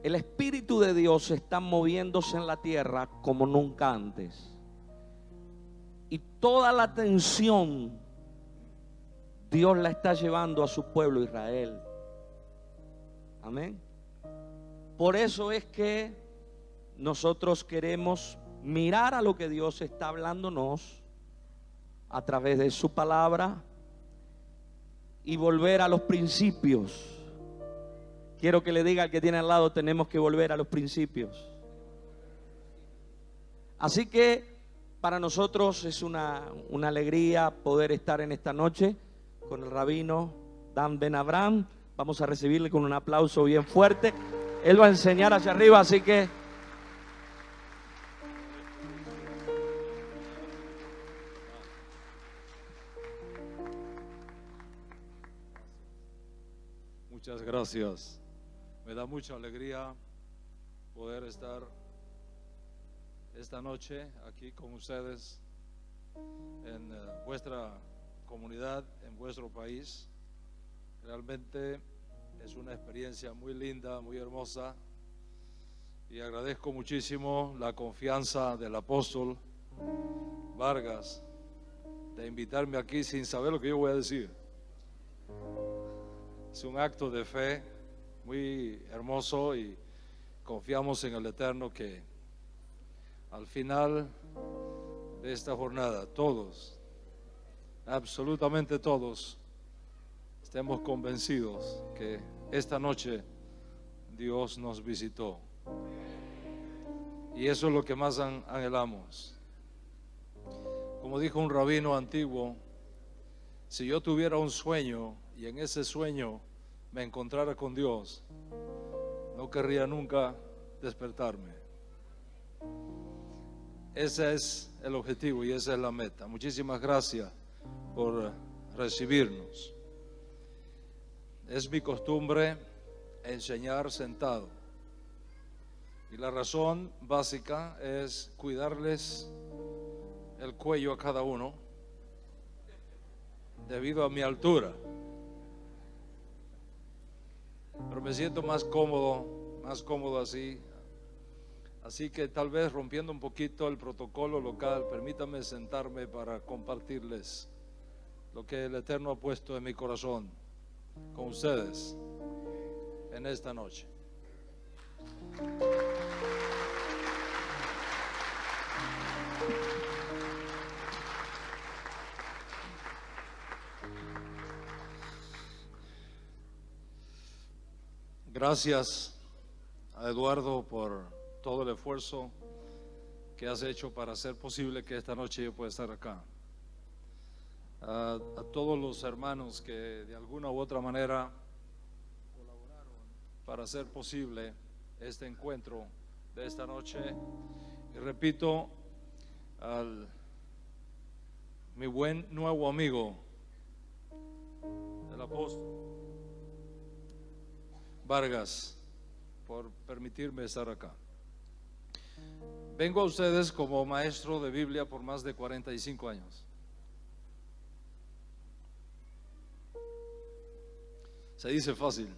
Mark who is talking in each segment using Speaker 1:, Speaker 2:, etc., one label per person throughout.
Speaker 1: el Espíritu de Dios está moviéndose en la tierra como nunca antes. Y toda la atención Dios la está llevando a su pueblo Israel. Amén. Por eso es que nosotros queremos mirar a lo que Dios está hablándonos a través de su palabra y volver a los principios. Quiero que le diga al que tiene al lado, tenemos que volver a los principios. Así que para nosotros es una alegría poder estar en esta noche con el rabino Dan Ben Abraham. Vamos a recibirle con un aplauso bien fuerte. Él va a enseñar hacia arriba, así que
Speaker 2: muchas gracias. Me da mucha alegría poder estar esta noche aquí con ustedes en vuestra comunidad, en vuestro país. Realmente es una experiencia muy linda, muy hermosa, y agradezco muchísimo la confianza del apóstol Vargas de invitarme aquí sin saber lo que yo voy a decir. Es un acto de fe muy hermoso y confiamos en el Eterno que al final de esta jornada todos, absolutamente todos, estemos convencidos que esta noche Dios nos visitó. Y eso es lo que más anhelamos. Como dijo un rabino antiguo, si yo tuviera un sueño y en ese sueño me encontrara con Dios, no querría nunca despertarme. Ese es el objetivo y esa es la meta. Muchísimas gracias por recibirnos. Es mi costumbre enseñar sentado, y la razón básica es cuidarles el cuello a cada uno debido a mi altura. Pero me siento más cómodo así. Así que tal vez rompiendo un poquito el protocolo local, permítame sentarme para compartirles lo que el Eterno ha puesto en mi corazón con ustedes en esta noche. Gracias a Eduardo por todo el esfuerzo que has hecho para hacer posible que esta noche yo pueda estar acá. A todos los hermanos que de alguna u otra manera colaboraron para hacer posible este encuentro de esta noche. Y repito, mi buen nuevo amigo, el apóstol Vargas, por permitirme estar acá. Vengo a ustedes como maestro de Biblia por más de 45 años. Se dice fácil.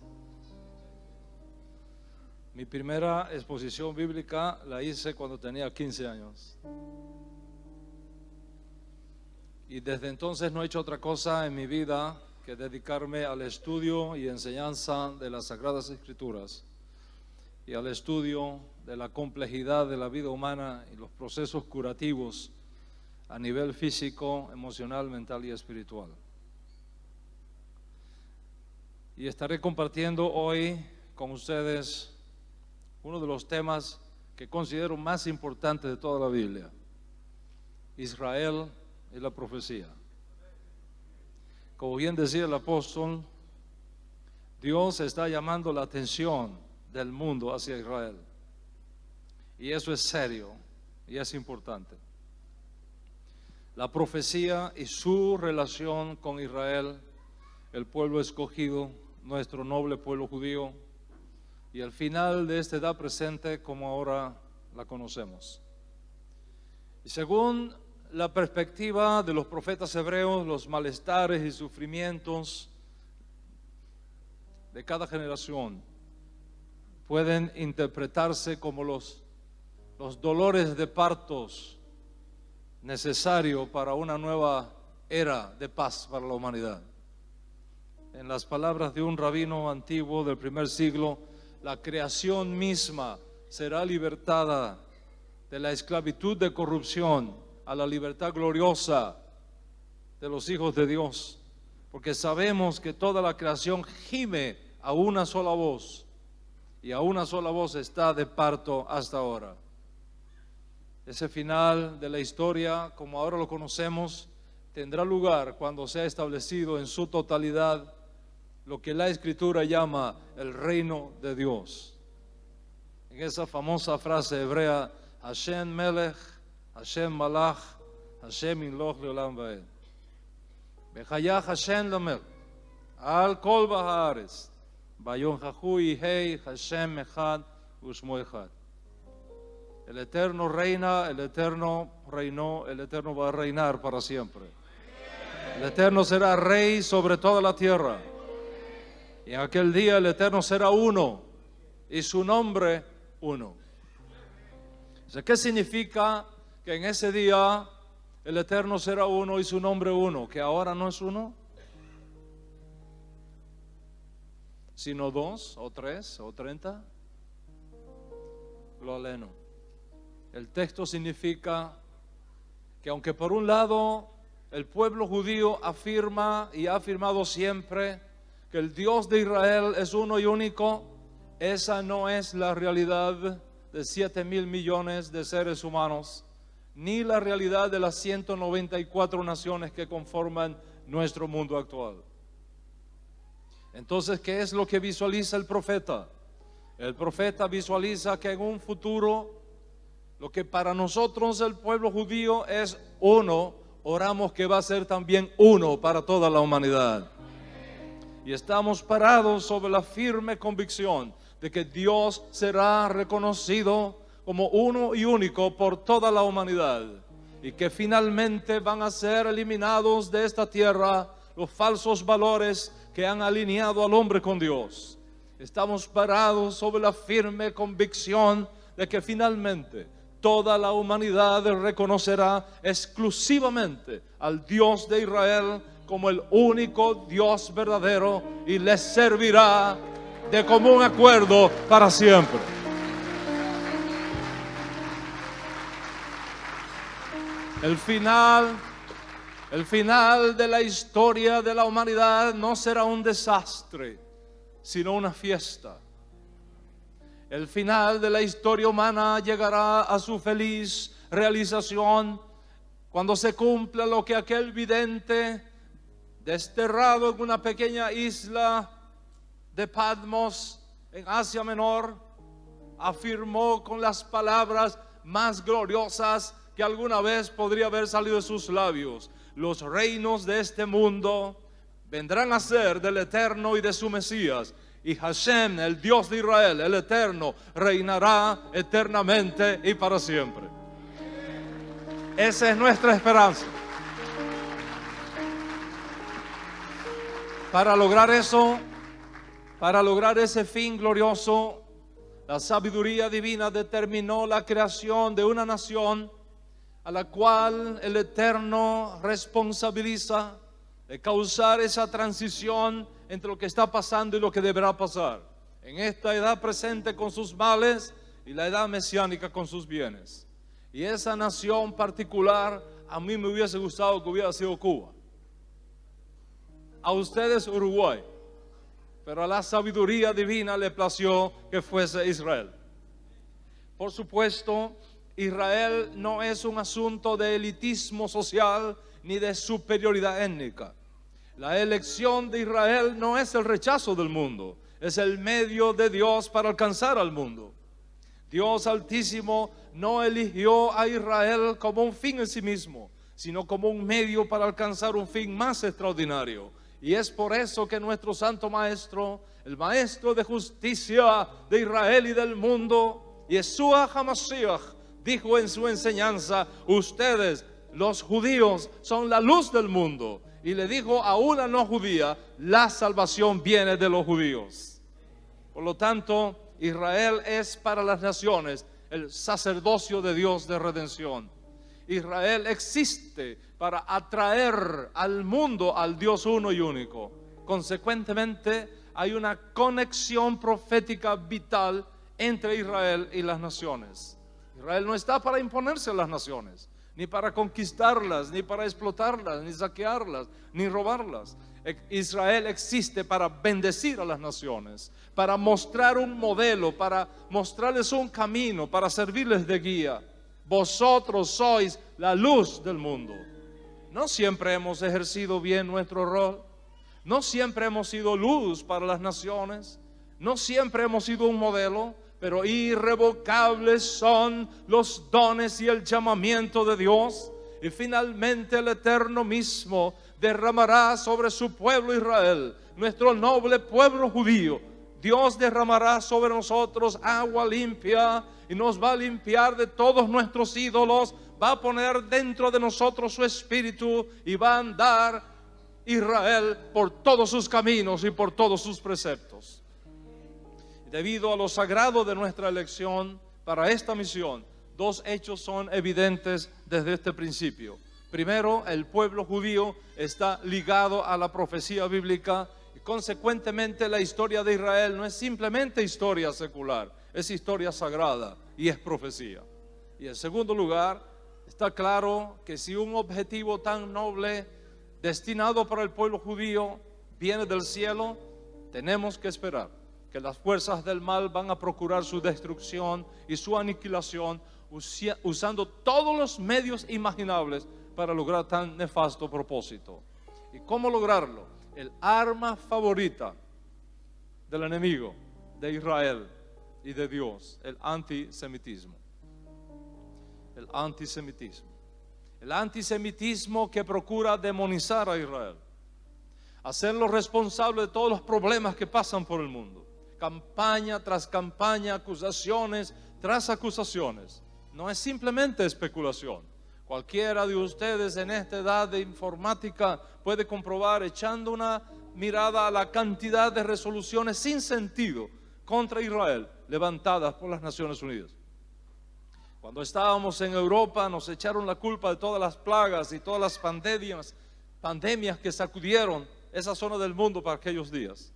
Speaker 2: Mi primera exposición bíblica la hice cuando tenía 15 años. Y desde entonces no he hecho otra cosa en mi vida que dedicarme al estudio y enseñanza de las Sagradas Escrituras y al estudio de la complejidad de la vida humana y los procesos curativos a nivel físico, emocional, mental y espiritual. Y estaré compartiendo hoy con ustedes uno de los temas que considero más importantes de toda la Biblia: Israel y la profecía. Como bien decía el apóstol, Dios está llamando la atención del mundo hacia Israel. Y eso es serio y es importante. La profecía y su relación con Israel, el pueblo escogido, nuestro noble pueblo judío, y el final de esta edad presente como ahora la conocemos. Y según la perspectiva de los profetas hebreos, los malestares y sufrimientos de cada generación pueden interpretarse como los dolores de partos necesarios para una nueva era de paz para la humanidad. En las palabras de un rabino antiguo del primer siglo, la creación misma será libertada de la esclavitud de corrupción a la libertad gloriosa de los hijos de Dios, porque sabemos que toda la creación gime a una sola voz, y a una sola voz está de parto hasta ahora. Ese final de la historia, como ahora lo conocemos, tendrá lugar cuando sea establecido en su totalidad lo que la Escritura llama el reino de Dios. En esa famosa frase hebrea, Hashem Melech, Hashem Malach, Hashem Imloch Leolam Vaed. Bechayah Hashem Lamelech, Al Kol Baharetz, Bayon Jahu Yihei Hashem Echad Ushmo Echad. El Eterno reina, el Eterno reinó, el Eterno va a reinar para siempre. El Eterno será rey sobre toda la tierra. Y en aquel día el Eterno será uno y su nombre uno. O sea, ¿qué significa que en ese día el Eterno será uno y su nombre uno? ¿Que ahora no es uno? Sino 2 o 3 o 30. Lo aleno. El texto significa que aunque por un lado el pueblo judío afirma y ha afirmado siempre que el Dios de Israel es uno y único, esa no es la realidad de 7,000 millones de seres humanos, ni la realidad de las 194 naciones que conforman nuestro mundo actual. Entonces, ¿qué es lo que visualiza el profeta? El profeta visualiza que en un futuro, lo que para nosotros el pueblo judío es uno, oramos que va a ser también uno para toda la humanidad. Y estamos parados sobre la firme convicción de que Dios será reconocido como uno y único por toda la humanidad, y que finalmente van a ser eliminados de esta tierra los falsos valores que han alineado al hombre con Dios. Estamos parados sobre la firme convicción de que finalmente toda la humanidad reconocerá exclusivamente al Dios de Israel como el único Dios verdadero y les servirá de común acuerdo para siempre. El final de la historia de la humanidad no será un desastre, sino una fiesta. El final de la historia humana llegará a su feliz realización cuando se cumpla lo que aquel vidente desterrado en una pequeña isla de Patmos en Asia Menor afirmó con las palabras más gloriosas que alguna vez podría haber salido de sus labios: los reinos de este mundo vendrán a ser del Eterno y de su Mesías, y Hashem, el Dios de Israel, el Eterno, reinará eternamente y para siempre. Esa es nuestra esperanza. Para lograr eso, para lograr ese fin glorioso, la sabiduría divina determinó la creación de una nación a la cual el Eterno responsabiliza de causar esa transición entre lo que está pasando y lo que deberá pasar en esta edad presente con sus males y la edad mesiánica con sus bienes. Y esa nación particular, a mí me hubiese gustado que hubiera sido Cuba, a ustedes Uruguay, pero a la sabiduría divina le plació que fuese Israel. Por supuesto, Israel no es un asunto de elitismo social ni de superioridad étnica. La elección de Israel no es el rechazo del mundo, es el medio de Dios para alcanzar al mundo. Dios Altísimo no eligió a Israel como un fin en sí mismo, sino como un medio para alcanzar un fin más extraordinario. Y es por eso que nuestro Santo Maestro, el Maestro de justicia de Israel y del mundo, Yeshua HaMashiach, dijo en su enseñanza: ustedes, los judíos, son la luz del mundo. Y le dijo a una no judía: la salvación viene de los judíos. Por lo tanto, Israel es para las naciones el sacerdocio de Dios de redención. Israel existe para atraer al mundo al Dios uno y único. Consecuentemente, hay una conexión profética vital entre Israel y las naciones. Israel no está para imponerse a las naciones, ni para conquistarlas, ni para explotarlas, ni saquearlas, ni robarlas. Israel existe para bendecir a las naciones, para mostrar un modelo, para mostrarles un camino, para servirles de guía. Vosotros sois la luz del mundo. No siempre hemos ejercido bien nuestro rol. No siempre hemos sido luz para las naciones. No siempre hemos sido un modelo. Pero irrevocables son los dones y el llamamiento de Dios. Y finalmente el Eterno mismo derramará sobre su pueblo Israel, nuestro noble pueblo judío. Dios derramará sobre nosotros agua limpia y nos va a limpiar de todos nuestros ídolos. Va a poner dentro de nosotros su espíritu y va a andar Israel por todos sus caminos y por todos sus preceptos. Debido a lo sagrado de nuestra elección para esta misión, dos hechos son evidentes desde este principio. Primero, el pueblo judío está ligado a la profecía bíblica y consecuentemente la historia de Israel no es simplemente historia secular, es historia sagrada y es profecía. Y en segundo lugar, está claro que si un objetivo tan noble destinado para el pueblo judío viene del cielo, tenemos que esperar que las fuerzas del mal van a procurar su destrucción y su aniquilación usando todos los medios imaginables para lograr tan nefasto propósito. ¿Y cómo lograrlo? El arma favorita del enemigo de Israel y de Dios, el antisemitismo. El antisemitismo. El antisemitismo que procura demonizar a Israel, hacerlo responsable de todos los problemas que pasan por el mundo. Campaña tras campaña, acusaciones tras acusaciones. No es simplemente especulación. Cualquiera de ustedes en esta edad de informática puede comprobar, echando una mirada a la cantidad de resoluciones sin sentido contra Israel levantadas por las Naciones Unidas. Cuando estábamos en Europa nos echaron la culpa de todas las plagas y todas las pandemias que sacudieron esa zona del mundo para aquellos días.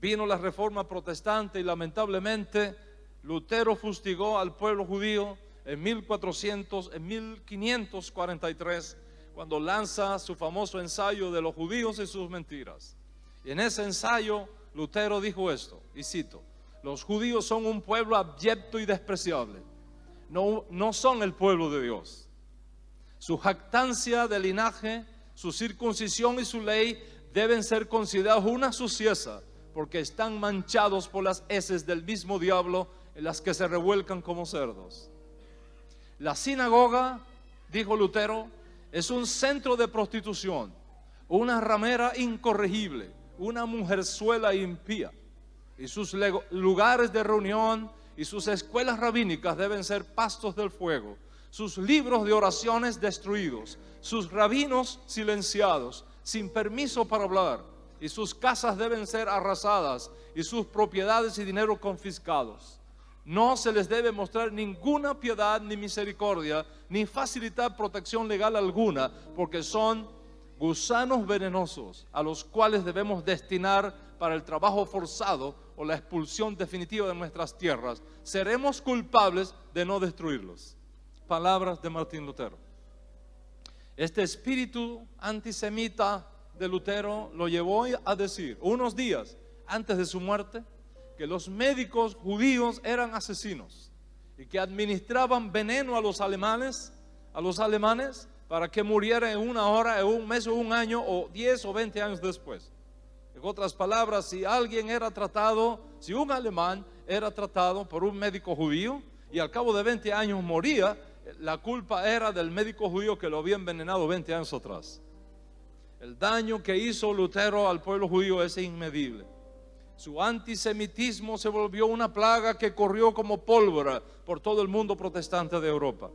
Speaker 2: Vino la reforma protestante y lamentablemente Lutero fustigó al pueblo judío en 1543, cuando lanza su famoso ensayo de los judíos y sus mentiras. Y en ese ensayo Lutero dijo esto, y cito: los judíos son un pueblo abyecto y despreciable, no son el pueblo de Dios. Su jactancia de linaje, su circuncisión y su ley deben ser considerados una suciedad, porque están manchados por las heces del mismo diablo, en las que se revuelcan como cerdos. La sinagoga, dijo Lutero, es un centro de prostitución, una ramera incorregible, una mujerzuela impía, y sus lugares de reunión y sus escuelas rabínicas deben ser pastos del fuego, sus libros de oraciones destruidos, sus rabinos silenciados, sin permiso para hablar, y sus casas deben ser arrasadas y sus propiedades y dinero confiscados. No se les debe mostrar ninguna piedad ni misericordia, ni facilitar protección legal alguna, porque son gusanos venenosos a los cuales debemos destinar para el trabajo forzado o la expulsión definitiva de nuestras tierras. Seremos culpables de no destruirlos. Palabras de Martín Lutero. Este espíritu antisemita de Lutero lo llevó a decir, unos días antes de su muerte, que los médicos judíos eran asesinos y que administraban veneno a los alemanes para que murieran en una hora, en un mes o un año o 10 o 20 años después. En otras palabras, si un alemán era tratado por un médico judío y al cabo de 20 años moría, la culpa era del médico judío que lo había envenenado 20 años atrás. El daño que hizo Lutero al pueblo judío es inmedible. Su antisemitismo se volvió una plaga que corrió como pólvora por todo el mundo protestante de Europa.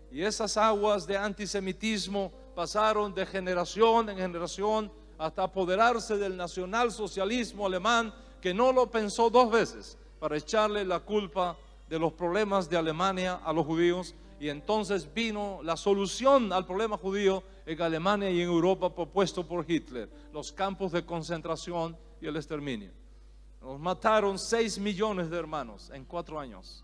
Speaker 2: Y esas aguas de antisemitismo pasaron de generación en generación hasta apoderarse del nacionalsocialismo alemán, que no lo pensó dos veces para echarle la culpa de los problemas de Alemania a los judíos, y entonces vino la solución al problema judío en Alemania y en Europa propuesto por Hitler: los campos de concentración y el exterminio. Nos mataron 6 millones de hermanos en 4 años.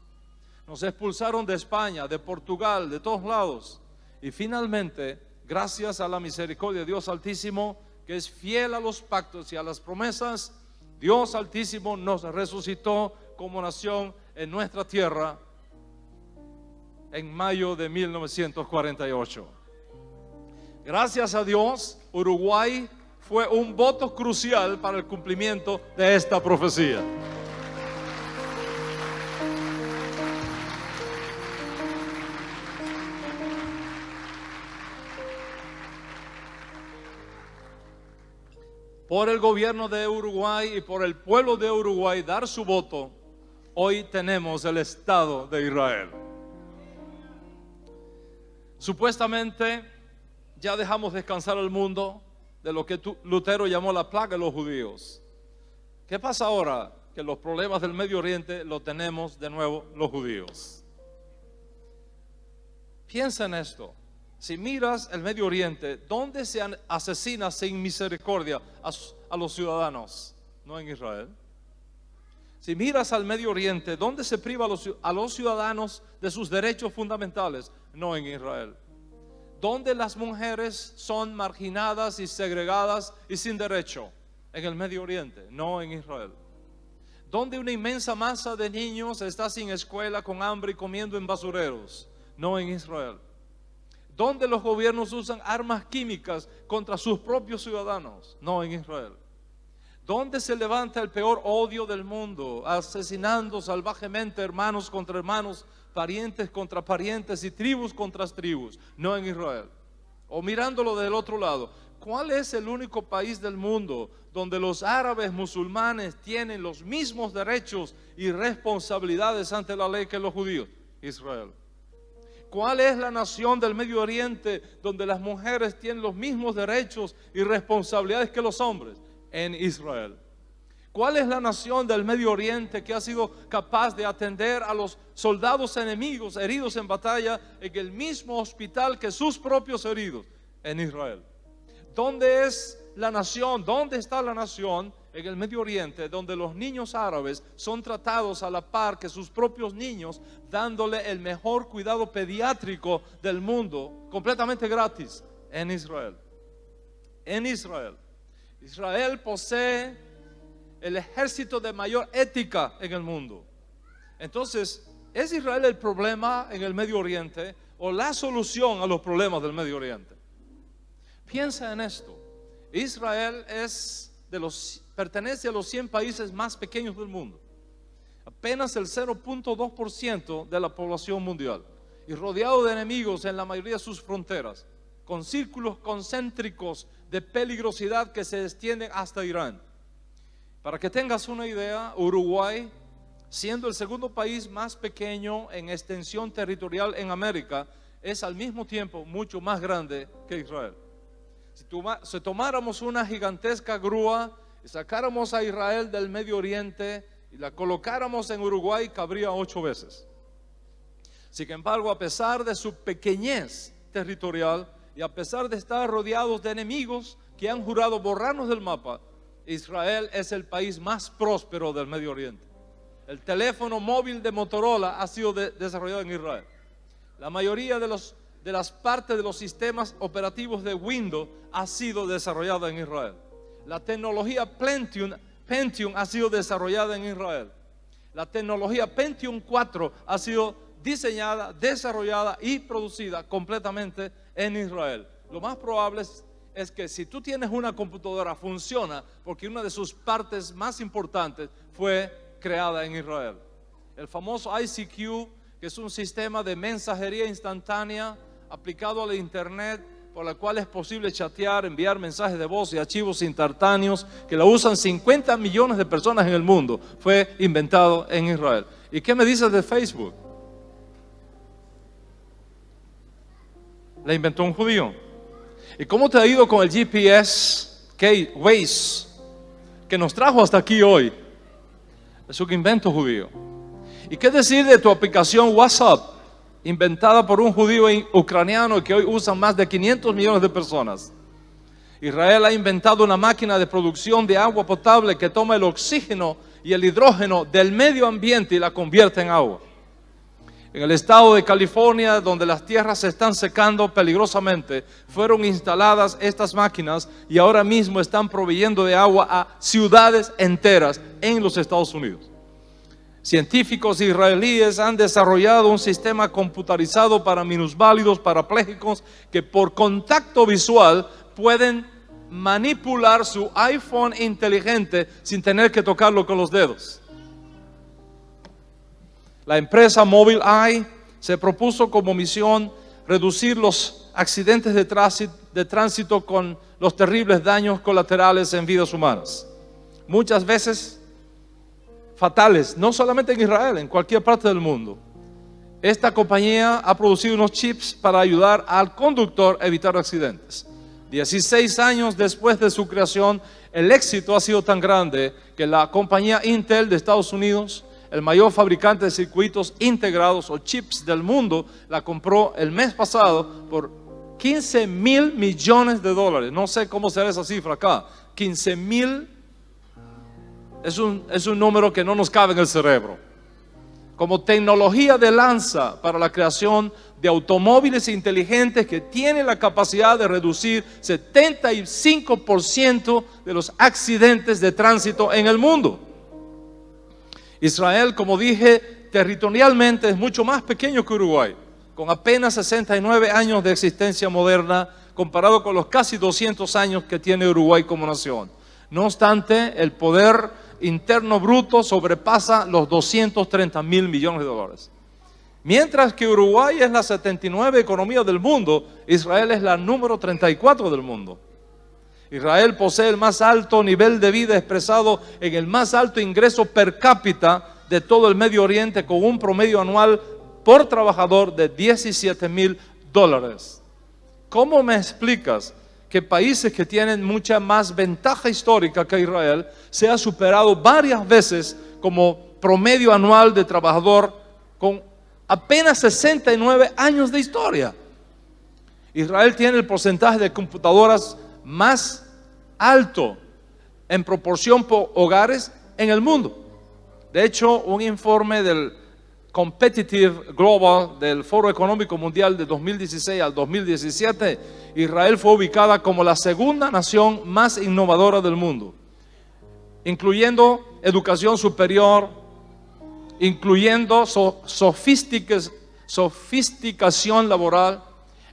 Speaker 2: Nos expulsaron de España, de Portugal, de todos lados. Y finalmente, gracias a la misericordia de Dios Altísimo, que es fiel a los pactos y a las promesas, Dios Altísimo nos resucitó como nación en nuestra tierra en mayo de 1948. Gracias a Dios, Uruguay fue un voto crucial para el cumplimiento de esta profecía. Por el gobierno de Uruguay y por el pueblo de Uruguay dar su voto, hoy tenemos el Estado de Israel. Supuestamente ya dejamos descansar al mundo de lo que Lutero llamó la plaga de los judíos. ¿Qué pasa ahora? Que los problemas del Medio Oriente los tenemos de nuevo los judíos. Piensa en esto. Si miras el Medio Oriente, ¿dónde se asesina sin misericordia a los ciudadanos? No en Israel. Si miras al Medio Oriente, ¿dónde se priva a los ciudadanos de sus derechos fundamentales? No en Israel. ¿Dónde las mujeres son marginadas y segregadas y sin derecho? En el Medio Oriente, no en Israel. ¿Dónde una inmensa masa de niños está sin escuela, con hambre y comiendo en basureros? No en Israel. ¿Dónde los gobiernos usan armas químicas contra sus propios ciudadanos? No en Israel. ¿Dónde se levanta el peor odio del mundo, asesinando salvajemente hermanos contra hermanos, parientes contra parientes y tribus contra tribus? No en Israel. O mirándolo del otro lado, ¿cuál es el único país del mundo donde los árabes musulmanes tienen los mismos derechos y responsabilidades ante la ley que los judíos? Israel. ¿Cuál es la nación del Medio Oriente donde las mujeres tienen los mismos derechos y responsabilidades que los hombres? En Israel. ¿Cuál es la nación del Medio Oriente que ha sido capaz de atender a los soldados enemigos heridos en batalla en el mismo hospital que sus propios heridos? En Israel. ¿Dónde es la nación? ¿Dónde está la nación en el Medio Oriente donde los niños árabes son tratados a la par que sus propios niños, dándole el mejor cuidado pediátrico del mundo, completamente gratis? En Israel. En Israel. Israel posee el ejército de mayor ética en el mundo. Entonces, ¿es Israel el problema en el Medio Oriente o la solución a los problemas del Medio Oriente? Piensa en esto. Israel pertenece a los 100 países más pequeños del mundo. Apenas el 0.2% de la población mundial. Y rodeado de enemigos en la mayoría de sus fronteras, con círculos concéntricos de peligrosidad que se extienden hasta Irán. Para que tengas una idea, Uruguay, siendo el segundo país más pequeño en extensión territorial en América, es al mismo tiempo mucho más grande que Israel. Si tomáramos una gigantesca grúa y sacáramos a Israel del Medio Oriente y la colocáramos en Uruguay, cabría 8 veces. Sin embargo, a pesar de su pequeñez territorial y a pesar de estar rodeados de enemigos que han jurado borrarnos del mapa, Israel es el país más próspero del Medio Oriente. El teléfono móvil de Motorola ha sido desarrollado en Israel. La mayoría de las partes de los sistemas operativos de Windows ha sido desarrollada en Israel. La tecnología Pentium ha sido desarrollada en Israel. La tecnología Pentium 4 ha sido diseñada, desarrollada y producida completamente en Israel. Lo más probable es que si tú tienes una computadora, funciona porque una de sus partes más importantes fue creada en Israel. El famoso ICQ, que es un sistema de mensajería instantánea aplicado al internet, por la cual es posible chatear, enviar mensajes de voz y archivos instantáneos, que lo usan 50 millones de personas en el mundo, fue inventado en Israel. ¿Y qué me dices de Facebook? La inventó un judío. ¿Y cómo te ha ido con el GPS Waze que nos trajo hasta aquí hoy? Es un invento judío. ¿Y qué decir de tu aplicación WhatsApp, inventada por un judío ucraniano y que hoy usan más de 500 millones de personas? Israel ha inventado una máquina de producción de agua potable que toma el oxígeno y el hidrógeno del medio ambiente y la convierte en agua. En el estado de California, donde las tierras se están secando peligrosamente, fueron instaladas estas máquinas y ahora mismo están proveyendo de agua a ciudades enteras en los Estados Unidos. Científicos israelíes han desarrollado un sistema computarizado para minusválidos parapléjicos que por contacto visual pueden manipular su iPhone inteligente sin tener que tocarlo con los dedos. La empresa Mobileye se propuso como misión reducir los accidentes de tránsito con los terribles daños colaterales en vidas humanas, muchas veces fatales, no solamente en Israel, en cualquier parte del mundo. Esta compañía ha producido unos chips para ayudar al conductor a evitar accidentes. 16 años después de su creación, el éxito ha sido tan grande que la compañía Intel de Estados Unidos, el mayor fabricante de circuitos integrados o chips del mundo, la compró el mes pasado por $15,000 millones. No sé cómo será esa cifra acá. 15,000 es un número que no nos cabe en el cerebro. Como tecnología de lanza para la creación de automóviles inteligentes que tienen la capacidad de reducir 75% de los accidentes de tránsito en el mundo. Israel, como dije, territorialmente es mucho más pequeño que Uruguay, con apenas 69 años de existencia moderna, comparado con los casi 200 años que tiene Uruguay como nación. No obstante, el poder interno bruto sobrepasa los $230,000 millones. Mientras que Uruguay es la 79 economía del mundo, Israel es la número 34 del mundo. Israel posee el más alto nivel de vida expresado en el más alto ingreso per cápita de todo el Medio Oriente, con un promedio anual por trabajador de $17,000. ¿Cómo me explicas que países que tienen mucha más ventaja histórica que Israel se ha superado varias veces como promedio anual de trabajador con apenas 69 años de historia? Israel tiene el porcentaje de computadoras más alto en proporción por hogares en el mundo. De hecho, un informe del Competitive Global del Foro Económico Mundial de 2016 al 2017, Israel fue ubicada como la segunda nación más innovadora del mundo, incluyendo educación superior, incluyendo sofisticación laboral,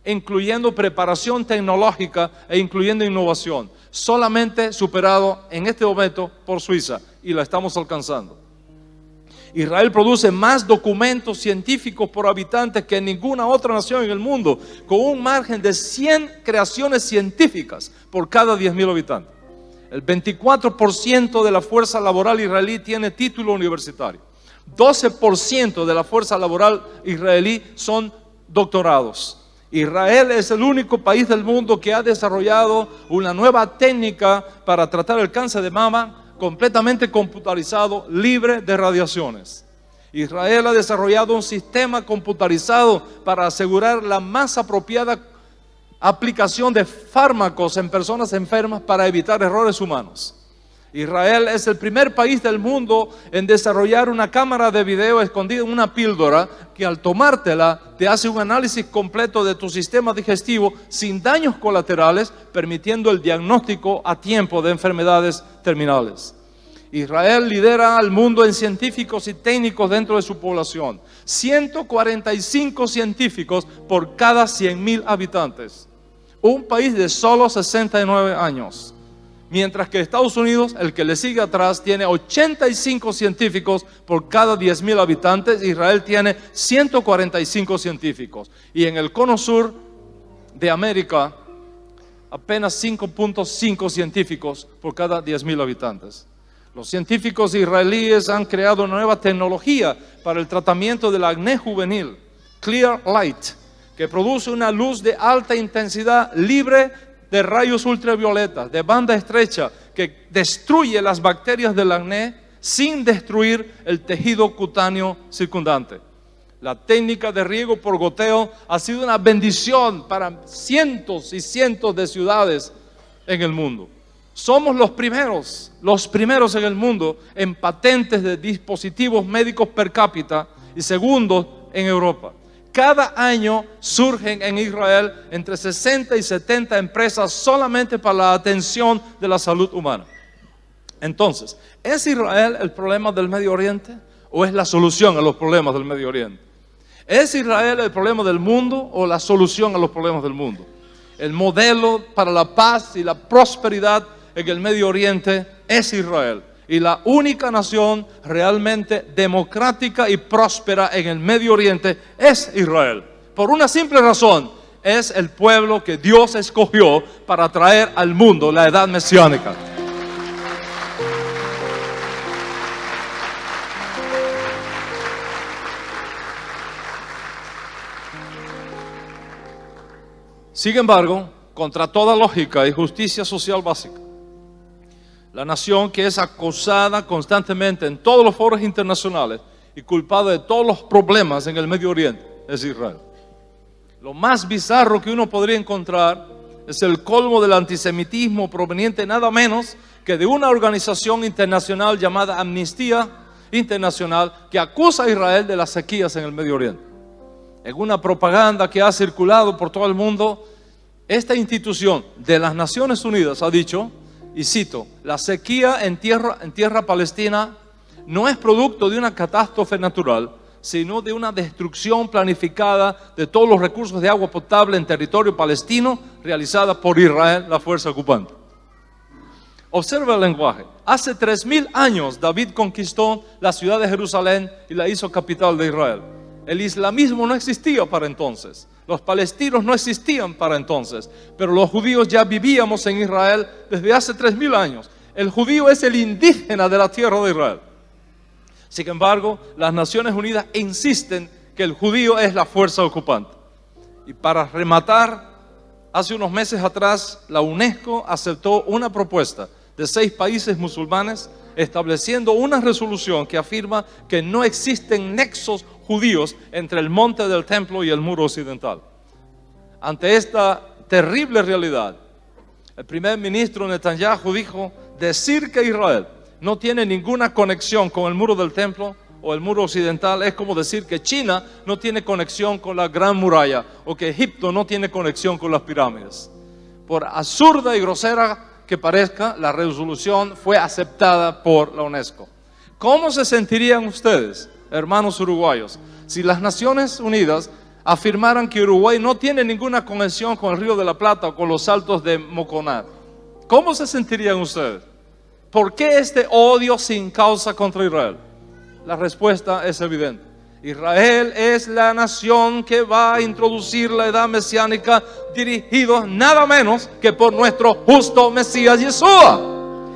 Speaker 2: incluyendo preparación tecnológica e incluyendo innovación, solamente superado en este momento por Suiza, y la estamos alcanzando. Israel produce más documentos científicos por habitante que ninguna otra nación en el mundo, con un margen de 100 creaciones científicas por cada 10,000 habitantes. El 24% de la fuerza laboral israelí tiene título universitario. 12% de la fuerza laboral israelí son doctorados. Israel es el único país del mundo que ha desarrollado una nueva técnica para tratar el cáncer de mama, completamente computarizado, libre de radiaciones. Israel ha desarrollado un sistema computarizado para asegurar la más apropiada aplicación de fármacos en personas enfermas para evitar errores humanos. Israel es el primer país del mundo en desarrollar una cámara de video escondida en una píldora que al tomártela te hace un análisis completo de tu sistema digestivo sin daños colaterales, permitiendo el diagnóstico a tiempo de enfermedades terminales. Israel lidera al mundo en científicos y técnicos dentro de su población. 145 científicos por cada 100,000 habitantes. Un país de solo 69 años. Mientras que Estados Unidos, el que le sigue atrás, tiene 85 científicos por cada 10,000 habitantes. Israel tiene 145 científicos. Y en el cono sur de América, apenas 5.5 científicos por cada 10,000 habitantes. Los científicos israelíes han creado una nueva tecnología para el tratamiento del acné juvenil, Clear Light, que produce una luz de alta intensidad libre de rayos ultravioletas, de banda estrecha, que destruye las bacterias del acné sin destruir el tejido cutáneo circundante. La técnica de riego por goteo ha sido una bendición para cientos y cientos de ciudades en el mundo. Somos los primeros en el mundo en patentes de dispositivos médicos per cápita y segundos en Europa. Cada año surgen en Israel entre 60 y 70 empresas solamente para la atención de la salud humana. Entonces, ¿es Israel el problema del Medio Oriente o es la solución a los problemas del Medio Oriente? ¿Es Israel el problema del mundo o la solución a los problemas del mundo? El modelo para la paz y la prosperidad en el Medio Oriente es Israel. Y la única nación realmente democrática y próspera en el Medio Oriente es Israel. Por una simple razón, es el pueblo que Dios escogió para traer al mundo la edad mesiánica. Sin embargo, contra toda lógica y justicia social básica, la nación que es acosada constantemente en todos los foros internacionales y culpada de todos los problemas en el Medio Oriente es Israel. Lo más bizarro que uno podría encontrar es el colmo del antisemitismo proveniente nada menos que de una organización internacional llamada Amnistía Internacional que acusa a Israel de las sequías en el Medio Oriente. En una propaganda que ha circulado por todo el mundo, esta institución de las Naciones Unidas ha dicho, y cito, la sequía en tierra palestina no es producto de una catástrofe natural, sino de una destrucción planificada de todos los recursos de agua potable en territorio palestino realizada por Israel, la fuerza ocupante. Observa el lenguaje. Hace 3000 años David conquistó la ciudad de Jerusalén y la hizo capital de Israel. El islamismo no existía para entonces. Los palestinos no existían para entonces, pero los judíos ya vivíamos en Israel desde hace 3000 años. El judío es el indígena de la tierra de Israel. Sin embargo, las Naciones Unidas insisten que el judío es la fuerza ocupante. Y para rematar, hace unos meses atrás, la UNESCO aceptó una propuesta de 6 países musulmanes estableciendo una resolución que afirma que no existen nexos judíos entre el monte del templo y el muro occidental. Ante esta terrible realidad, el primer ministro Netanyahu dijo: decir que Israel no tiene ninguna conexión con el muro del templo o el muro occidental es como decir que China no tiene conexión con la Gran Muralla o que Egipto no tiene conexión con las pirámides. Por absurda y grosera que parezca, la resolución fue aceptada por la UNESCO. ¿Cómo se sentirían ustedes, hermanos uruguayos, si las Naciones Unidas afirmaran que Uruguay no tiene ninguna conexión con el Río de la Plata o con los Saltos de Moconá? ¿Cómo se sentirían ustedes? ¿Por qué este odio sin causa contra Israel? La respuesta es evidente. Israel es la nación que va a introducir la edad mesiánica, dirigido nada menos que por nuestro justo Mesías Yeshua.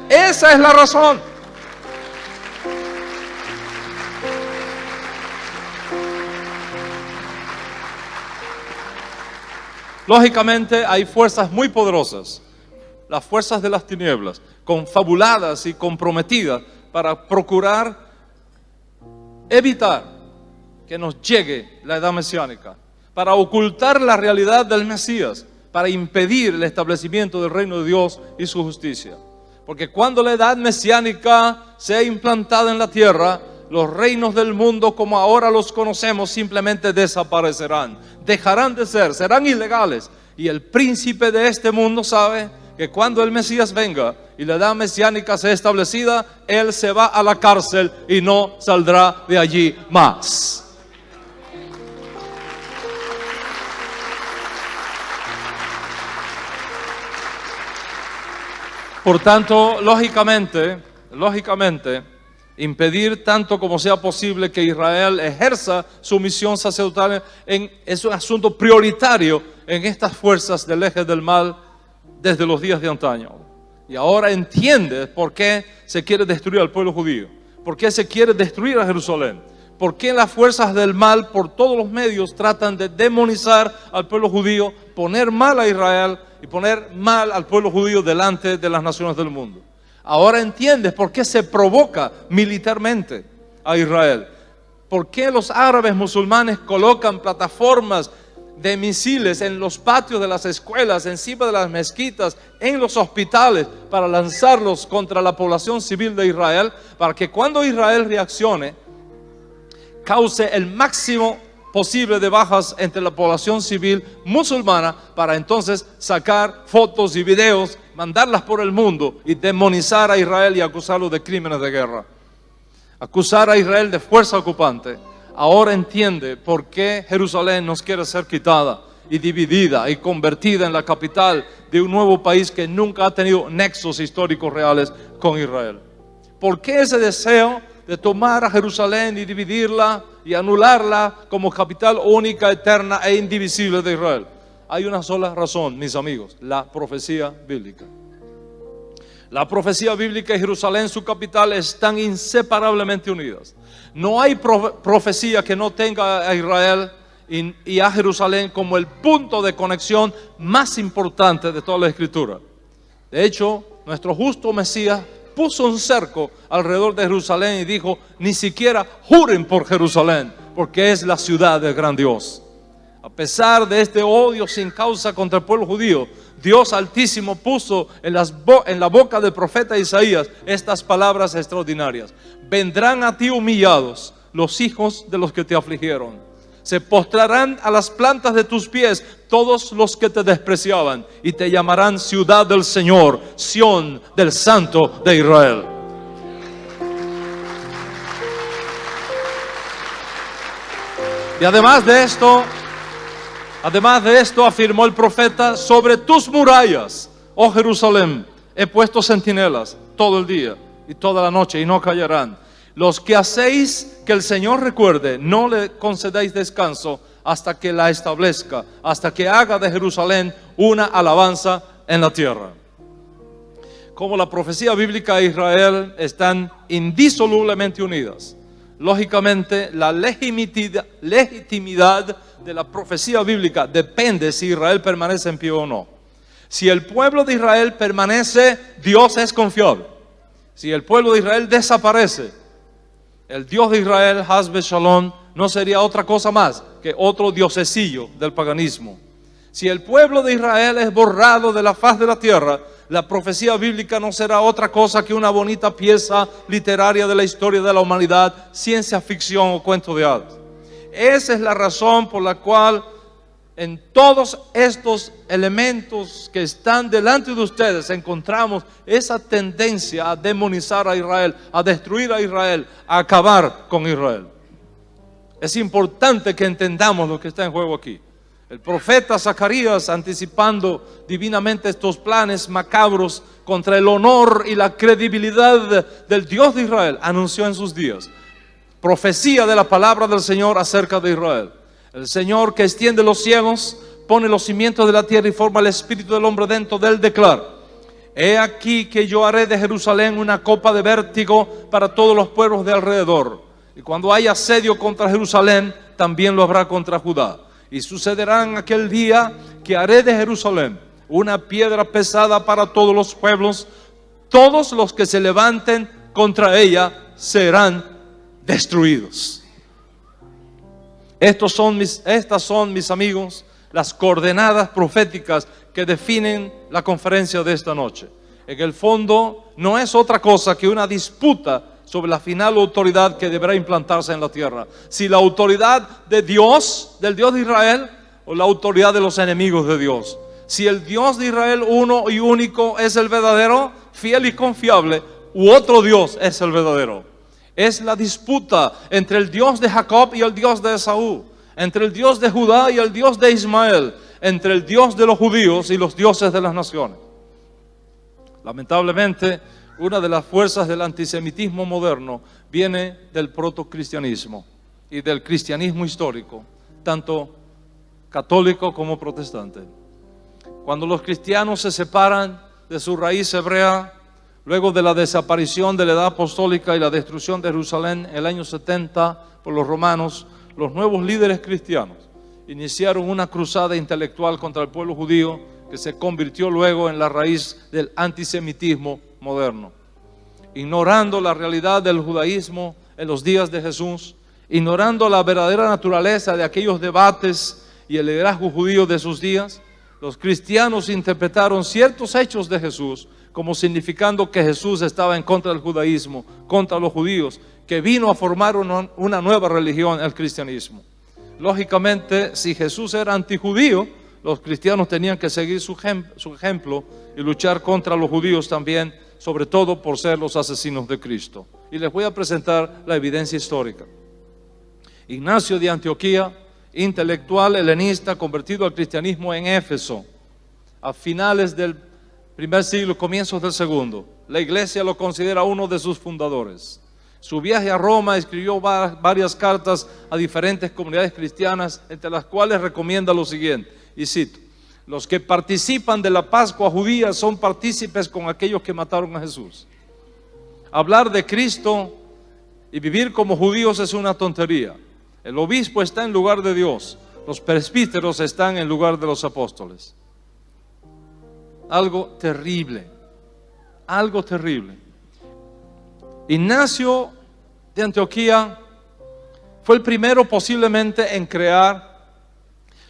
Speaker 2: Esa es la razón. Lógicamente hay fuerzas muy poderosas, las fuerzas de las tinieblas, confabuladas y comprometidas para procurar evitar que nos llegue la edad mesiánica, para ocultar la realidad del Mesías, para impedir el establecimiento del reino de Dios y su justicia. Porque cuando la edad mesiánica sea implantada en la tierra, los reinos del mundo como ahora los conocemos simplemente desaparecerán, dejarán de ser, serán ilegales. Y el príncipe de este mundo sabe que cuando el Mesías venga y la edad mesiánica sea establecida, él se va a la cárcel y no saldrá de allí más. Por tanto, lógicamente, impedir tanto como sea posible que Israel ejerza su misión sacerdotal es un asunto prioritario en estas fuerzas del eje del mal desde los días de antaño. Y ahora entiende por qué se quiere destruir al pueblo judío, por qué se quiere destruir a Jerusalén, por qué las fuerzas del mal por todos los medios tratan de demonizar al pueblo judío, poner mal a Israel y poner mal al pueblo judío delante de las naciones del mundo. Ahora entiendes por qué se provoca militarmente a Israel. ¿Por qué los árabes musulmanes colocan plataformas de misiles en los patios de las escuelas, encima de las mezquitas, en los hospitales, para lanzarlos contra la población civil de Israel? Para que cuando Israel reaccione, cause el máximo posible de bajas entre la población civil musulmana, para entonces sacar fotos y videos, mandarlas por el mundo y demonizar a Israel y acusarlo de crímenes de guerra. Acusar a Israel de fuerza ocupante. Ahora entiende por qué Jerusalén nos quiere ser quitada y dividida y convertida en la capital de un nuevo país que nunca ha tenido nexos históricos reales con Israel. ¿Por qué ese deseo de tomar a Jerusalén y dividirla y anularla como capital única, eterna e indivisible de Israel? Hay una sola razón, mis amigos: la profecía bíblica. La profecía bíblica y Jerusalén, su capital, están inseparablemente unidas. No hay profecía que no tenga a Israel y a Jerusalén como el punto de conexión más importante de toda la Escritura. De hecho, nuestro justo Mesías puso un cerco alrededor de Jerusalén y dijo: ni siquiera juren por Jerusalén, porque es la ciudad del gran Dios. A pesar de este odio sin causa contra el pueblo judío, Dios Altísimo puso en la boca del profeta Isaías estas palabras extraordinarias: vendrán a ti humillados los hijos de los que te afligieron. Se postrarán a las plantas de tus pies todos los que te despreciaban, y te llamarán ciudad del Señor, Sión del Santo de Israel. Y además de esto afirmó el profeta: sobre tus murallas, oh Jerusalén, he puesto centinelas todo el día y toda la noche, y no callarán. Los que hacéis que el Señor recuerde, no le concedéis descanso hasta que la establezca, hasta que haga de Jerusalén una alabanza en la tierra. Como la profecía bíblica e Israel están indisolublemente unidas, lógicamente la legitimidad de la profecía bíblica depende si Israel permanece en pie o no. Si el pueblo de Israel permanece, Dios es confiable. Si el pueblo de Israel desaparece, el Dios de Israel, Hasbe Shalom, no sería otra cosa más que otro diosesillo del paganismo. Si el pueblo de Israel es borrado de la faz de la tierra, la profecía bíblica no será otra cosa que una bonita pieza literaria de la historia de la humanidad, ciencia ficción o cuento de hadas. Esa es la razón por la cual en todos estos elementos que están delante de ustedes encontramos esa tendencia a demonizar a Israel, a destruir a Israel, a acabar con Israel. Es importante que entendamos lo que está en juego aquí. El profeta Zacarías, anticipando divinamente estos planes macabros contra el honor y la credibilidad del Dios de Israel, anunció en sus días profecía de la palabra del Señor acerca de Israel. El Señor, que extiende los cielos, pone los cimientos de la tierra y forma el espíritu del hombre dentro de él, declara: he aquí que yo haré de Jerusalén una copa de vértigo para todos los pueblos de alrededor. Y cuando haya asedio contra Jerusalén, también lo habrá contra Judá. Y sucederá en aquel día que haré de Jerusalén una piedra pesada para todos los pueblos. Todos los que se levanten contra ella serán destruidos. Estas son, mis amigos, las coordenadas proféticas que definen la conferencia de esta noche. En el fondo, no es otra cosa que una disputa sobre la final autoridad que deberá implantarse en la tierra. Si la autoridad de Dios, del Dios de Israel, o la autoridad de los enemigos de Dios. Si el Dios de Israel uno y único es el verdadero, fiel y confiable, u otro Dios es el verdadero. Es la disputa entre el Dios de Jacob y el Dios de Esaú, entre el Dios de Judá y el Dios de Ismael, entre el Dios de los judíos y los dioses de las naciones. Lamentablemente, una de las fuerzas del antisemitismo moderno viene del protocristianismo y del cristianismo histórico, tanto católico como protestante. Cuando los cristianos se separan de su raíz hebrea, luego de la desaparición de la edad apostólica y la destrucción de Jerusalén en el año 70 por los romanos, los nuevos líderes cristianos iniciaron una cruzada intelectual contra el pueblo judío que se convirtió luego en la raíz del antisemitismo moderno. ignorando la realidad del judaísmo en los días de Jesús, ignorando la verdadera naturaleza de aquellos debates y el liderazgo judío de sus días, los cristianos interpretaron ciertos hechos de Jesús como significando que Jesús estaba en contra del judaísmo, contra los judíos, que vino a formar una nueva religión, el cristianismo. Lógicamente, si Jesús era antijudío, los cristianos tenían que seguir su ejemplo y luchar contra los judíos también, sobre todo por ser los asesinos de Cristo. Y les voy a presentar la evidencia histórica. Ignacio de Antioquía, intelectual helenista convertido al cristianismo en Éfeso, a finales del primer siglo, comienzos del segundo. La iglesia lo considera uno de sus fundadores. Su viaje a Roma, escribió varias cartas a diferentes comunidades cristianas, entre las cuales recomienda lo siguiente, y cito: los que participan de la Pascua judía son partícipes con aquellos que mataron a Jesús. Hablar de Cristo y vivir como judíos es una tontería. El obispo está en lugar de Dios, los presbíteros están en lugar de los apóstoles. Algo terrible, algo terrible. Ignacio de Antioquía fue el primero posiblemente en crear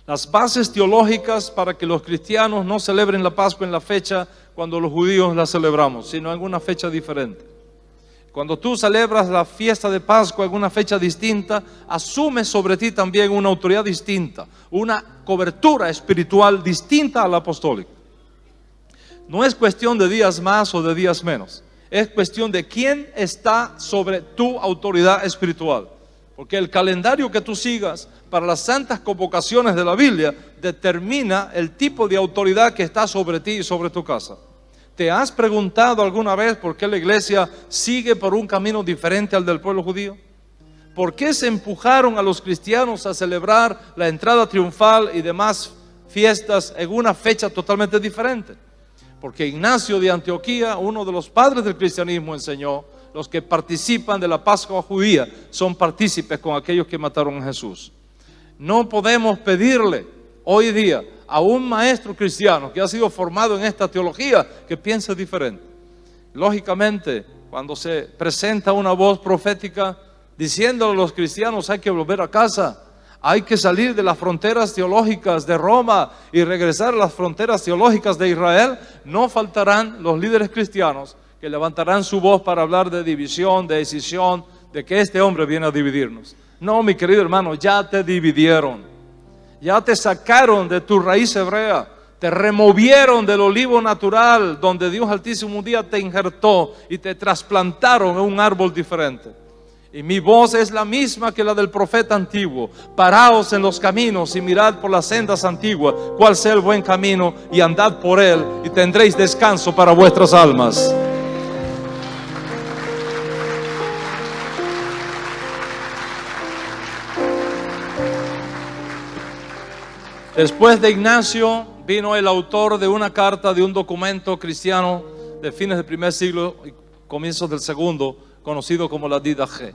Speaker 2: las bases teológicas para que los cristianos no celebren la Pascua en la fecha cuando los judíos la celebramos, sino en una fecha diferente. Cuando tú celebras la fiesta de Pascua en una fecha distinta, asumes sobre ti también una autoridad distinta, una cobertura espiritual distinta a la apostólica. No es cuestión de días más o de días menos, es cuestión de quién está sobre tu autoridad espiritual. Porque el calendario que tú sigas para las santas convocaciones de la Biblia determina el tipo de autoridad que está sobre ti y sobre tu casa. ¿Te has preguntado alguna vez por qué la iglesia sigue por un camino diferente al del pueblo judío? ¿Por qué se empujaron a los cristianos a celebrar la entrada triunfal y demás fiestas en una fecha totalmente diferente? Porque Ignacio de Antioquía, uno de los padres del cristianismo, enseñó: los que participan de la Pascua judía son partícipes con aquellos que mataron a Jesús. No podemos pedirle hoy día a un maestro cristiano que ha sido formado en esta teología que piense diferente. Lógicamente, cuando se presenta una voz profética diciéndole a los cristianos: hay que volver a casa, hay que salir de las fronteras teológicas de Roma y regresar a las fronteras teológicas de Israel, no faltarán los líderes cristianos que levantarán su voz para hablar de división, de escisión, de que este hombre viene a dividirnos. No, mi querido hermano, ya te dividieron, ya te sacaron de tu raíz hebrea, te removieron del olivo natural donde Dios Altísimo un día te injertó y te trasplantaron en un árbol diferente. Y mi voz es la misma que la del profeta antiguo: paraos en los caminos y mirad por las sendas antiguas cuál sea el buen camino, y andad por él y tendréis descanso para vuestras almas. Después de Ignacio vino el autor de una carta, de un documento cristiano de fines del primer siglo y comienzos del segundo, conocido como la Didache.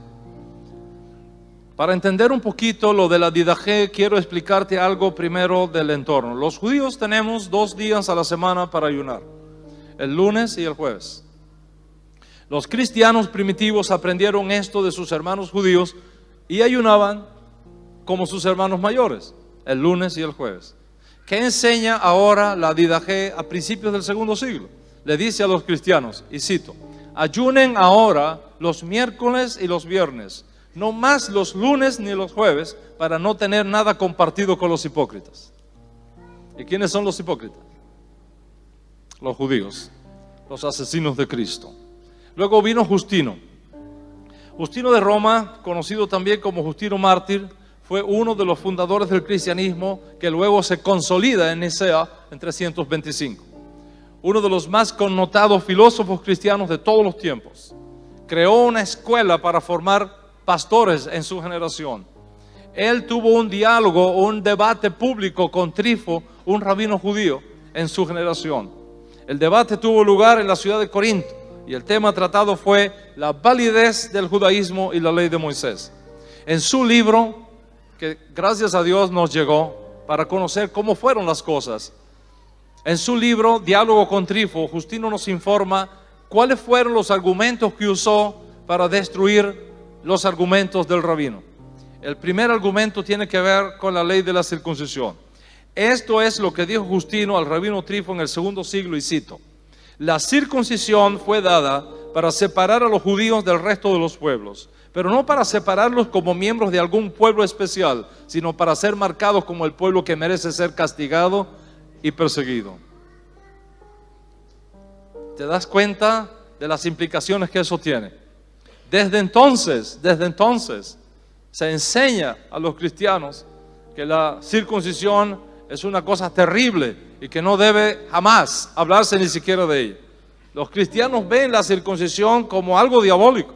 Speaker 2: Para entender un poquito lo de la Didache, quiero explicarte algo primero del entorno. Los judíos tenemos 2 días a la semana para ayunar: el lunes y el jueves. Los cristianos primitivos aprendieron esto de sus hermanos judíos y ayunaban como sus hermanos mayores, el lunes y el jueves. ¿Qué enseña ahora la Didache a principios del segundo siglo? Le dice a los cristianos, y cito: ayunen ahora los miércoles y los viernes, no más los lunes ni los jueves, para no tener nada compartido con los hipócritas. ¿Y quiénes son los hipócritas? Los judíos, los asesinos de Cristo. Luego vino Justino. Justino de Roma, conocido también como Justino Mártir, fue uno de los fundadores del cristianismo, que luego se consolida en Nicea en 325. Uno de los más connotados filósofos cristianos de todos los tiempos. Creó una escuela para formar pastores en su generación. Él tuvo un diálogo, un debate público con Trifo, un rabino judío, en su generación. El debate tuvo lugar en la ciudad de Corinto y el tema tratado fue la validez del judaísmo y la ley de Moisés. En su libro, que gracias a Dios nos llegó para conocer cómo fueron las cosas, en su libro Diálogo con Trifo, Justino nos informa ¿cuáles fueron los argumentos que usó para destruir los argumentos del rabino? El primer argumento tiene que ver con la ley de la circuncisión. Esto es lo que dijo Justino al rabino Trifo en el segundo siglo, y cito: la circuncisión fue dada para separar a los judíos del resto de los pueblos, pero no para separarlos como miembros de algún pueblo especial, sino para ser marcados como el pueblo que merece ser castigado y perseguido. ¿Te das cuenta de las implicaciones que eso tiene? Desde entonces se enseña a los cristianos que la circuncisión es una cosa terrible y que no debe jamás hablarse ni siquiera de ella. Los cristianos ven la circuncisión como algo diabólico.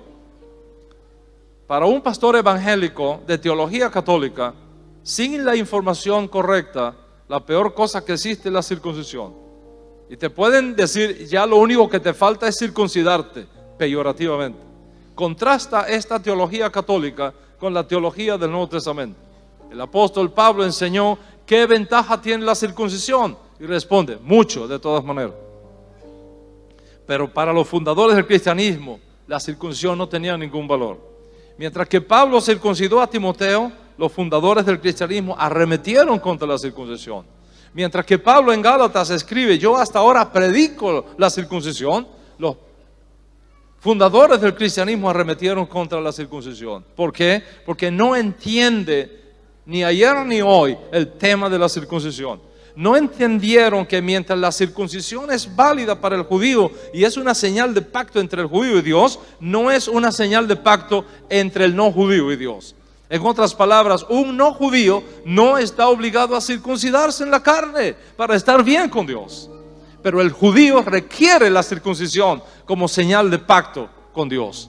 Speaker 2: Para un pastor evangélico de teología católica, sin la información correcta, la peor cosa que existe es la circuncisión. Y te pueden decir, ya lo único que te falta es circuncidarte, peyorativamente. Contrasta esta teología católica con la teología del Nuevo Testamento. El apóstol Pablo enseñó qué ventaja tiene la circuncisión y responde, mucho, de todas maneras. Pero para los fundadores del cristianismo, la circuncisión no tenía ningún valor. Mientras que Pablo circuncidó a Timoteo, los fundadores del cristianismo arremetieron contra la circuncisión. Mientras que Pablo en Gálatas escribe, yo hasta ahora predico la circuncisión, los fundadores del cristianismo arremetieron contra la circuncisión. ¿Por qué? Porque no entiende ni ayer ni hoy el tema de la circuncisión. No entendieron que mientras la circuncisión es válida para el judío y es una señal de pacto entre el judío y Dios, no es una señal de pacto entre el no judío y Dios. En otras palabras, un no judío no está obligado a circuncidarse en la carne para estar bien con Dios. Pero el judío requiere la circuncisión como señal de pacto con Dios.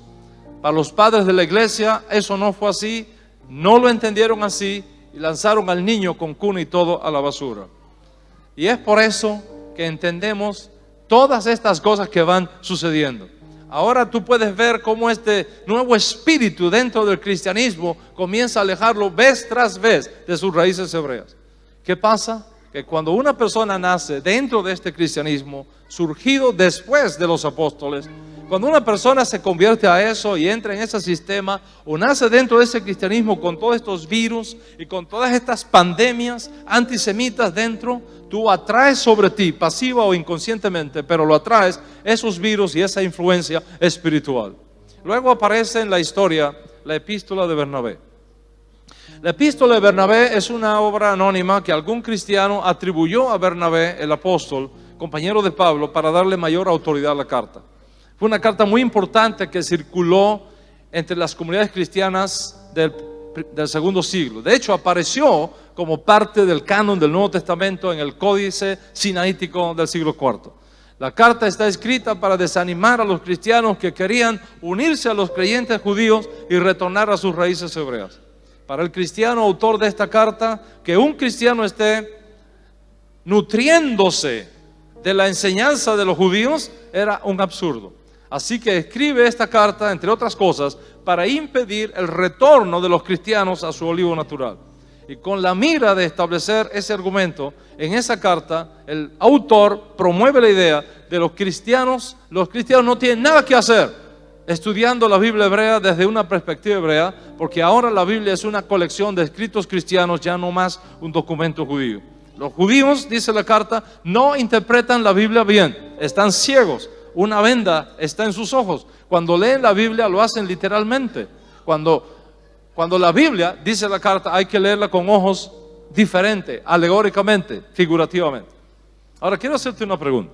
Speaker 2: Para los padres de la iglesia eso no fue así, no lo entendieron así y lanzaron al niño con cuna y todo a la basura. Y es por eso que entendemos todas estas cosas que van sucediendo. Ahora tú puedes ver cómo este nuevo espíritu dentro del cristianismo comienza a alejarlo vez tras vez de sus raíces hebreas. ¿Qué pasa? Que cuando una persona nace dentro de este cristianismo, surgido después de los apóstoles, cuando una persona se convierte a eso y entra en ese sistema o nace dentro de ese cristianismo con todos estos virus y con todas estas pandemias antisemitas dentro, tú atraes sobre ti, pasiva o inconscientemente, pero lo atraes, esos virus y esa influencia espiritual. Luego aparece en la historia la epístola de Bernabé. La epístola de Bernabé es una obra anónima que algún cristiano atribuyó a Bernabé, el apóstol, compañero de Pablo, para darle mayor autoridad a la carta. Fue una carta muy importante que circuló entre las comunidades cristianas del segundo siglo. De hecho, apareció como parte del canon del Nuevo Testamento en el Códice Sinaítico del siglo IV. La carta está escrita para desanimar a los cristianos que querían unirse a los creyentes judíos y retornar a sus raíces hebreas. Para el cristiano autor de esta carta, que un cristiano esté nutriéndose de la enseñanza de los judíos era un absurdo. Así que escribe esta carta, entre otras cosas, para impedir el retorno de los cristianos a su olivo natural. Y con la mira de establecer ese argumento, en esa carta el autor promueve la idea de los cristianos no tienen nada que hacer estudiando la Biblia hebrea desde una perspectiva hebrea, porque ahora la Biblia es una colección de escritos cristianos, ya no más un documento judío. Los judíos, dice la carta, no interpretan la Biblia bien, están ciegos, una venda está en sus ojos. Cuando leen la Biblia lo hacen literalmente. Cuando la Biblia, dice la carta, hay que leerla con ojos diferentes, alegóricamente, figurativamente. Ahora quiero hacerte una pregunta.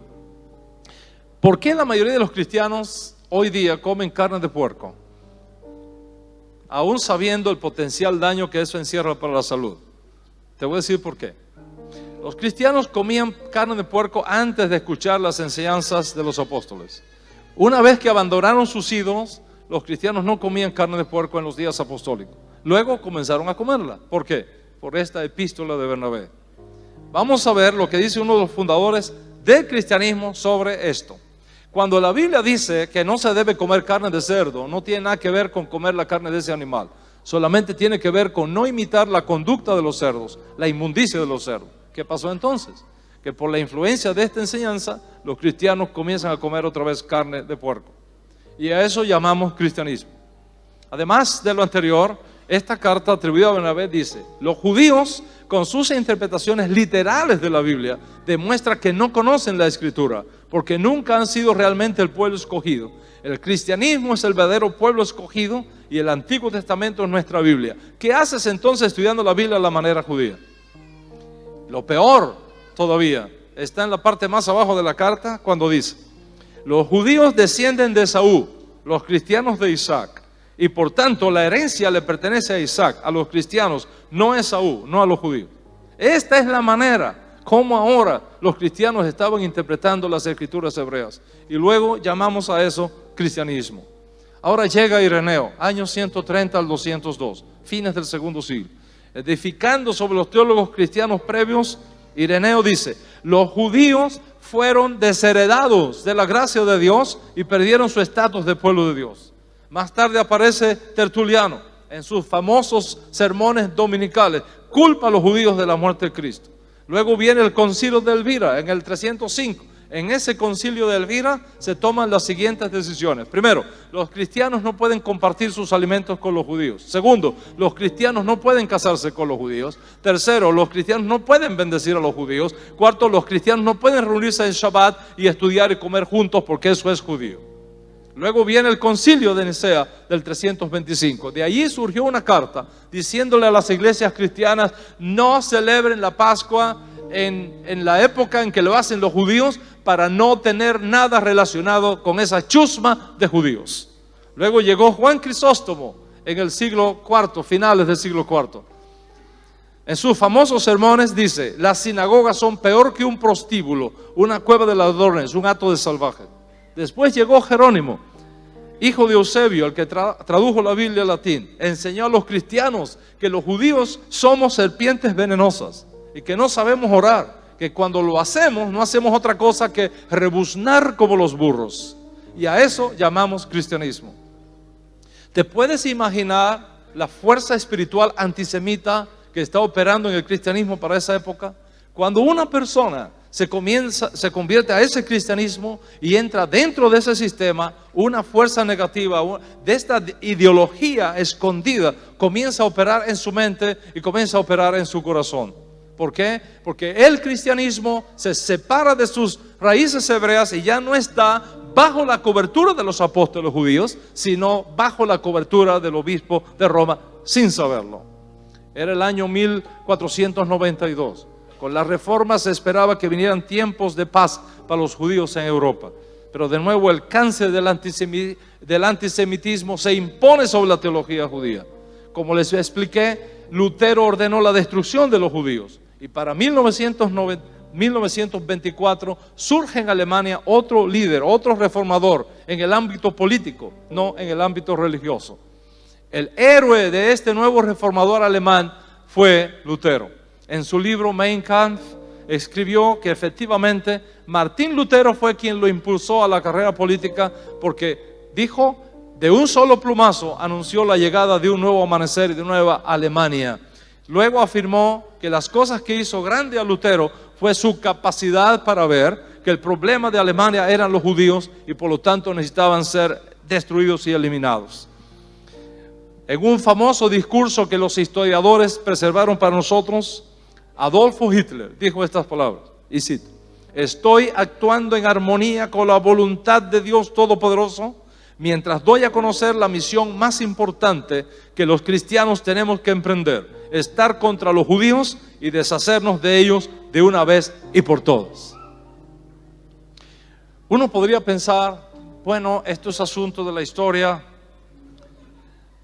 Speaker 2: ¿Por qué la mayoría de los cristianos hoy día comen carne de puerco? Aún sabiendo el potencial daño que eso encierra para la salud. Te voy a decir por qué. Los cristianos comían carne de puerco antes de escuchar las enseñanzas de los apóstoles. Una vez que abandonaron sus ídolos, los cristianos no comían carne de puerco en los días apostólicos. Luego comenzaron a comerla. ¿Por qué? Por esta epístola de Bernabé. Vamos a ver lo que dice uno de los fundadores del cristianismo sobre esto. Cuando la Biblia dice que no se debe comer carne de cerdo, no tiene nada que ver con comer la carne de ese animal. Solamente tiene que ver con no imitar la conducta de los cerdos, la inmundicia de los cerdos. ¿Qué pasó entonces? que por la influencia de esta enseñanza, los cristianos comienzan a comer otra vez carne de puerco. Y a eso llamamos cristianismo. Además de lo anterior, esta carta atribuida a Bernabé dice: los judíos, con sus interpretaciones literales de la Biblia, demuestran que no conocen la Escritura, porque nunca han sido realmente el pueblo escogido. El cristianismo es el verdadero pueblo escogido y el Antiguo Testamento es nuestra Biblia. ¿Qué haces entonces estudiando la Biblia de la manera judía? Lo peor todavía está en la parte más abajo de la carta, cuando dice: los judíos descienden de Esaú, los cristianos de Isaac, y por tanto la herencia le pertenece a Isaac, a los cristianos, no a Esaú, no a los judíos. Esta es la manera como ahora los cristianos estaban interpretando las escrituras hebreas, y luego llamamos a eso cristianismo. Ahora llega Ireneo, años 130 al 202, fines del segundo siglo. Edificando sobre los teólogos cristianos previos, Ireneo dice: los judíos fueron desheredados de la gracia de Dios y perdieron su estatus de pueblo de Dios. Más tarde aparece Tertuliano en sus famosos sermones dominicales, culpa a los judíos de la muerte de Cristo. Luego viene el concilio de Elvira en el 305. En ese concilio de Elvira se toman las siguientes decisiones. Primero, los cristianos no pueden compartir sus alimentos con los judíos. Segundo, los cristianos no pueden casarse con los judíos. Tercero, los cristianos no pueden bendecir a los judíos. Cuarto, los cristianos no pueden reunirse en Shabbat y estudiar y comer juntos, porque eso es judío. Luego viene el concilio de Nicea del 325. De allí surgió una carta diciéndole a las iglesias cristianas: no celebren la Pascua en la época en que lo hacen los judíos, para no tener nada relacionado con esa chusma de judíos. Luego llegó Juan Crisóstomo en el siglo IV, finales del siglo IV. En sus famosos sermones dice: las sinagogas son peor que un prostíbulo, una cueva de ladrones, un hato de salvaje. Después llegó Jerónimo, hijo de Eusebio, el que tradujo la Biblia al latín. Enseñó a los cristianos que los judíos somos serpientes venenosas y que no sabemos orar, que cuando lo hacemos no hacemos otra cosa que rebuznar como los burros. Y a eso llamamos cristianismo. ¿Te puedes imaginar la fuerza espiritual antisemita que está operando en el cristianismo para esa época? Cuando una persona se convierte a ese cristianismo y entra dentro de ese sistema, una fuerza negativa de esta ideología escondida comienza a operar en su mente y comienza a operar en su corazón. ¿Por qué? Porque el cristianismo se separa de sus raíces hebreas y ya no está bajo la cobertura de los apóstoles judíos, sino bajo la cobertura del obispo de Roma, sin saberlo. Era el año 1492. Con la reforma se esperaba que vinieran tiempos de paz para los judíos en Europa. Pero de nuevo el cáncer del antisemitismo se impone sobre la teología judía. Como les expliqué, Lutero ordenó la destrucción de los judíos. Y para 1924 surge en Alemania otro líder, otro reformador en el ámbito político, no en el ámbito religioso. El héroe de este nuevo reformador alemán fue Lutero. En su libro Mein Kampf escribió que efectivamente Martín Lutero fue quien lo impulsó a la carrera política, porque dijo: de un solo plumazo anunció la llegada de un nuevo amanecer y de una nueva Alemania. Luego afirmó que las cosas que hizo grande a Lutero fue su capacidad para ver que el problema de Alemania eran los judíos y por lo tanto necesitaban ser destruidos y eliminados. En un famoso discurso que los historiadores preservaron para nosotros, Adolfo Hitler dijo estas palabras, y cito: estoy actuando en armonía con la voluntad de Dios Todopoderoso mientras doy a conocer la misión más importante que los cristianos tenemos que emprender: estar contra los judíos y deshacernos de ellos de una vez y por todas. Uno podría pensar, bueno, esto es asunto de la historia.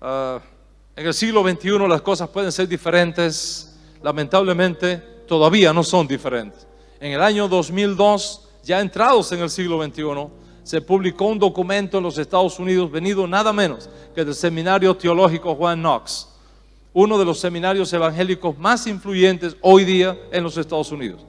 Speaker 2: En el siglo XXI las cosas pueden ser diferentes. Lamentablemente todavía no son diferentes. En el año 2002, ya entrados en el siglo XXI, se publicó un documento en los Estados Unidos venido nada menos que del Seminario Teológico Juan Knox, uno de los seminarios evangélicos más influyentes hoy día en los Estados Unidos.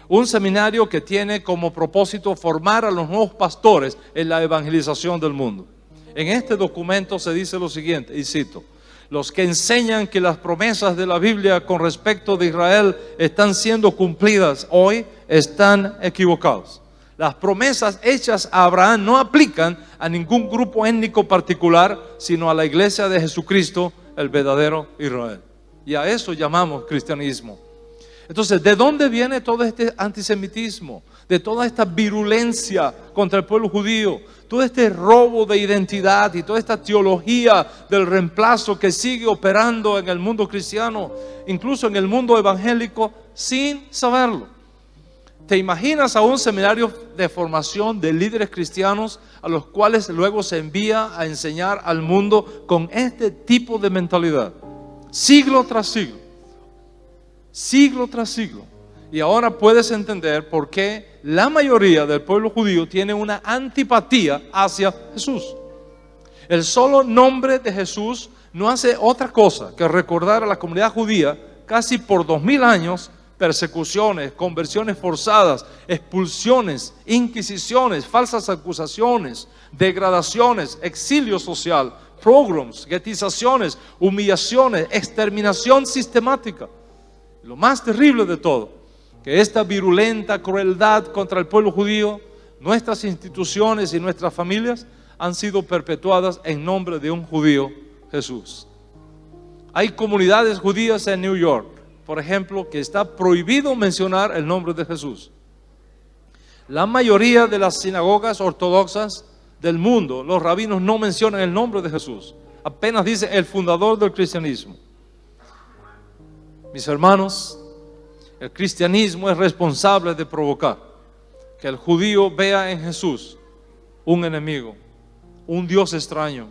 Speaker 2: Un seminario que tiene como propósito formar a los nuevos pastores en la evangelización del mundo. En este documento se dice lo siguiente, y cito: los que enseñan que las promesas de la Biblia con respecto de Israel están siendo cumplidas hoy están equivocados. Las promesas hechas a Abraham no aplican a ningún grupo étnico particular, sino a la iglesia de Jesucristo, el verdadero Israel. Y a eso llamamos cristianismo. Entonces, ¿de dónde viene todo este antisemitismo? De toda esta virulencia contra el pueblo judío, todo este robo de identidad y toda esta teología del reemplazo que sigue operando en el mundo cristiano, incluso en el mundo evangélico, sin saberlo. ¿Te imaginas a un seminario de formación de líderes cristianos a los cuales luego se envía a enseñar al mundo con este tipo de mentalidad? Siglo tras siglo, siglo tras siglo. Y ahora puedes entender por qué la mayoría del pueblo judío tiene una antipatía hacia Jesús. El solo nombre de Jesús no hace otra cosa que recordar a la comunidad judía casi por 2000 años persecuciones, conversiones forzadas, expulsiones, inquisiciones, falsas acusaciones, degradaciones, exilio social, pogroms, guetizaciones, humillaciones, exterminación sistemática. Lo más terrible de todo, que esta virulenta crueldad contra el pueblo judío, nuestras instituciones y nuestras familias han sido perpetuadas en nombre de un judío, Jesús. Hay comunidades judías en New York, por ejemplo, que está prohibido mencionar el nombre de Jesús. La mayoría de las sinagogas ortodoxas del mundo, los rabinos no mencionan el nombre de Jesús. Apenas dice el fundador del cristianismo. Mis hermanos, el cristianismo es responsable de provocar que el judío vea en Jesús un enemigo, un Dios extraño.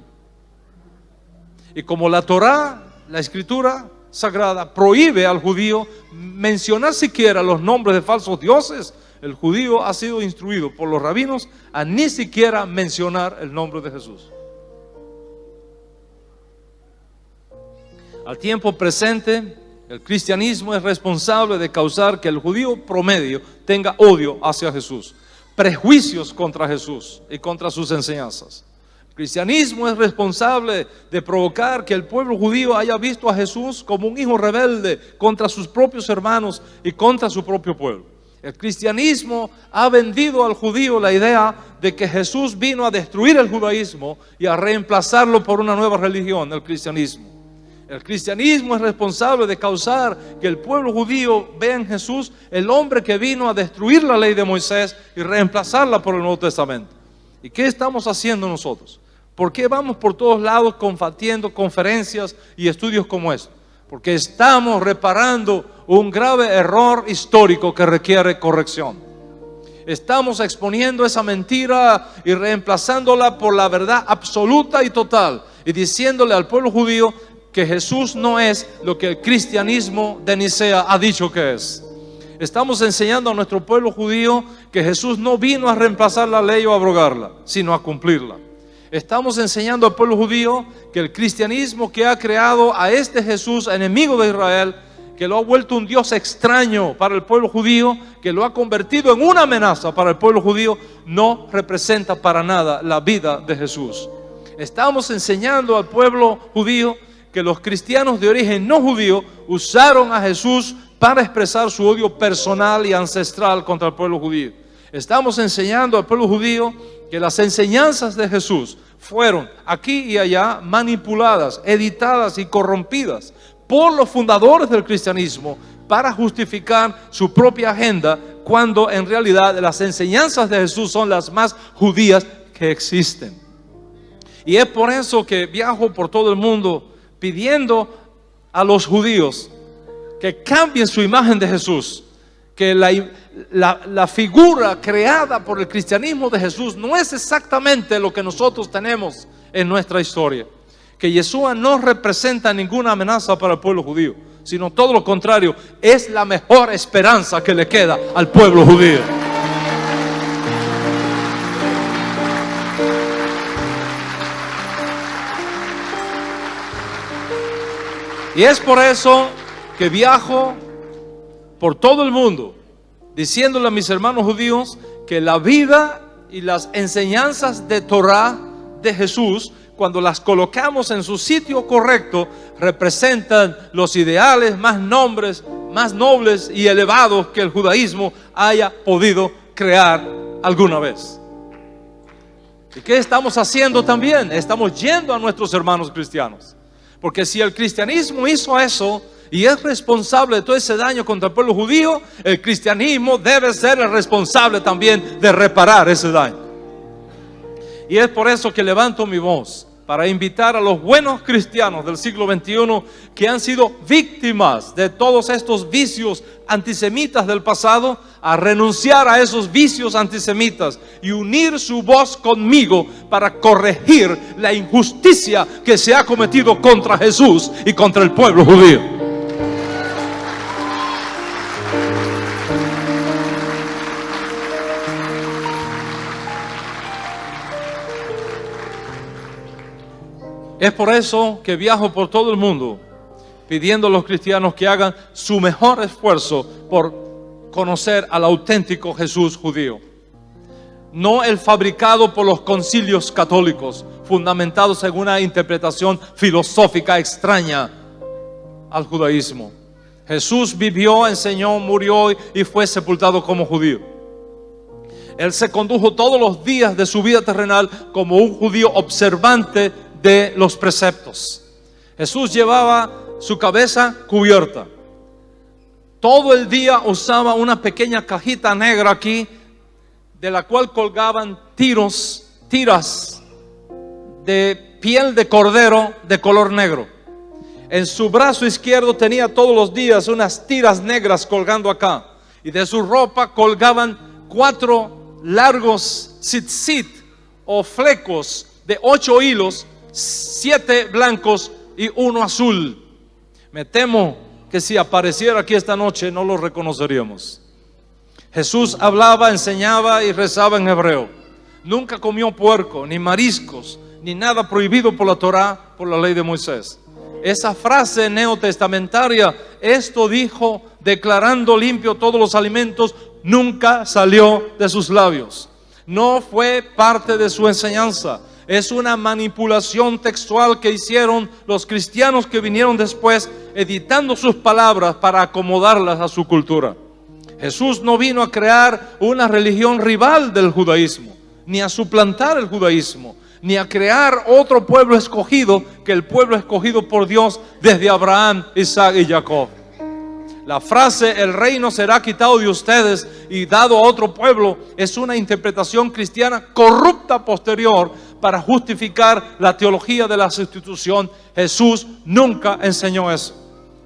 Speaker 2: Y como la Torá, la escritura sagrada, prohíbe al judío mencionar siquiera los nombres de falsos dioses, el judío ha sido instruido por los rabinos a ni siquiera mencionar el nombre de Jesús. Al tiempo presente, el cristianismo es responsable de causar que el judío promedio tenga odio hacia Jesús, prejuicios contra Jesús y contra sus enseñanzas. El cristianismo es responsable de provocar que el pueblo judío haya visto a Jesús como un hijo rebelde contra sus propios hermanos y contra su propio pueblo. El cristianismo ha vendido al judío la idea de que Jesús vino a destruir el judaísmo y a reemplazarlo por una nueva religión, el cristianismo. El cristianismo es responsable de causar que el pueblo judío vea en Jesús el hombre que vino a destruir la ley de Moisés y reemplazarla por el Nuevo Testamento. ¿Y qué estamos haciendo nosotros? ¿Por qué vamos por todos lados compartiendo conferencias y estudios como estos? Porque estamos reparando un grave error histórico que requiere corrección. Estamos exponiendo esa mentira y reemplazándola por la verdad absoluta y total, y diciéndole al pueblo judío que Jesús no es lo que el cristianismo de Nicea ha dicho que es. Estamos enseñando a nuestro pueblo judío que Jesús no vino a reemplazar la ley o a abrogarla, sino a cumplirla. Estamos enseñando al pueblo judío que el cristianismo que ha creado a este Jesús, enemigo de Israel, que lo ha vuelto un Dios extraño para el pueblo judío, que lo ha convertido en una amenaza para el pueblo judío, no representa para nada la vida de Jesús. Estamos enseñando al pueblo judío que los cristianos de origen no judío usaron a Jesús para expresar su odio personal y ancestral contra el pueblo judío. Estamos enseñando al pueblo judío que las enseñanzas de Jesús fueron aquí y allá manipuladas, editadas y corrompidas por los fundadores del cristianismo para justificar su propia agenda, cuando en realidad las enseñanzas de Jesús son las más judías que existen. Y es por eso que viajo por todo el mundo pidiendo a los judíos que cambien su imagen de Jesús, que la figura creada por el cristianismo de Jesús no es exactamente lo que nosotros tenemos en nuestra historia, que Yeshua no representa ninguna amenaza para el pueblo judío, sino todo lo contrario, es la mejor esperanza que le queda al pueblo judío. Y es por eso que viajo por todo el mundo diciéndole a mis hermanos judíos que la vida y las enseñanzas de Torah de Jesús, cuando las colocamos en su sitio correcto, representan los ideales más más nobles y elevados que el judaísmo haya podido crear alguna vez. ¿Y qué estamos haciendo también? Estamos yendo a nuestros hermanos cristianos. Porque si el cristianismo hizo eso y es responsable de todo ese daño contra el pueblo judío, el cristianismo debe ser el responsable también de reparar ese daño. Y es por eso que levanto mi voz para invitar a los buenos cristianos del siglo XXI que han sido víctimas de todos estos vicios antisemitas del pasado, a renunciar a esos vicios antisemitas y unir su voz conmigo para corregir la injusticia que se ha cometido contra Jesús y contra el pueblo judío. Es por eso que viajo por todo el mundo pidiendo a los cristianos que hagan su mejor esfuerzo por conocer al auténtico Jesús judío. No el fabricado por los concilios católicos, fundamentados en una interpretación filosófica extraña al judaísmo. Jesús vivió, enseñó, murió y fue sepultado como judío. Él se condujo todos los días de su vida terrenal como un judío observante de los preceptos. Jesús llevaba su cabeza cubierta. Todo el día usaba una pequeña cajita negra aquí, de la cual colgaban tiras de piel de cordero de color negro. En su brazo izquierdo tenía todos los días unas tiras negras colgando acá. Y de su ropa colgaban 4 largos tzitzit o flecos de 8 hilos, 7 blancos y 1 azul. Me temo que si apareciera aquí esta noche no lo reconoceríamos. Jesús hablaba, enseñaba y rezaba en hebreo. Nunca comió puerco, ni mariscos, ni nada prohibido por la Torá, por la ley de Moisés. Esa frase neotestamentaria, esto dijo, declarando limpio todos los alimentos, nunca salió de sus labios. No fue parte de su enseñanza. Es una manipulación textual que hicieron los cristianos que vinieron después, editando sus palabras para acomodarlas a su cultura. Jesús no vino a crear una religión rival del judaísmo, ni a suplantar el judaísmo, ni a crear otro pueblo escogido que el pueblo escogido por Dios desde Abraham, Isaac y Jacob. La frase "el reino será quitado de ustedes y dado a otro pueblo" es una interpretación cristiana corrupta posterior para justificar la teología de la sustitución. Jesús nunca enseñó eso.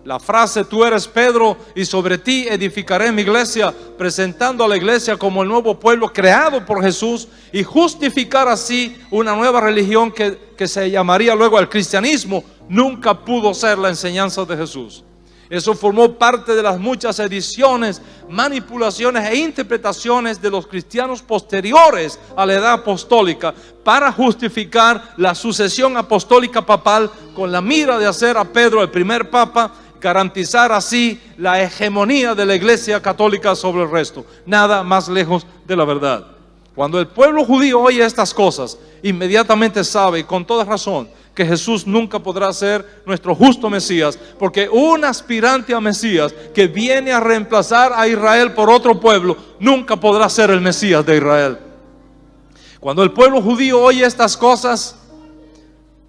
Speaker 2: La frase "tú eres Pedro y sobre ti edificaré mi iglesia", presentando a la iglesia como el nuevo pueblo creado por Jesús y justificar así una nueva religión que se llamaría luego el cristianismo, nunca pudo ser la enseñanza de Jesús. Eso formó parte de las muchas ediciones, manipulaciones e interpretaciones de los cristianos posteriores a la edad apostólica para justificar la sucesión apostólica papal con la mira de hacer a Pedro el primer papa, garantizar así la hegemonía de la iglesia católica sobre el resto. Nada más lejos de la verdad. Cuando el pueblo judío oye estas cosas, inmediatamente sabe, y con toda razón, que Jesús nunca podrá ser nuestro justo Mesías, porque un aspirante a Mesías que viene a reemplazar a Israel por otro pueblo, nunca podrá ser el Mesías de Israel. Cuando el pueblo judío oye estas cosas,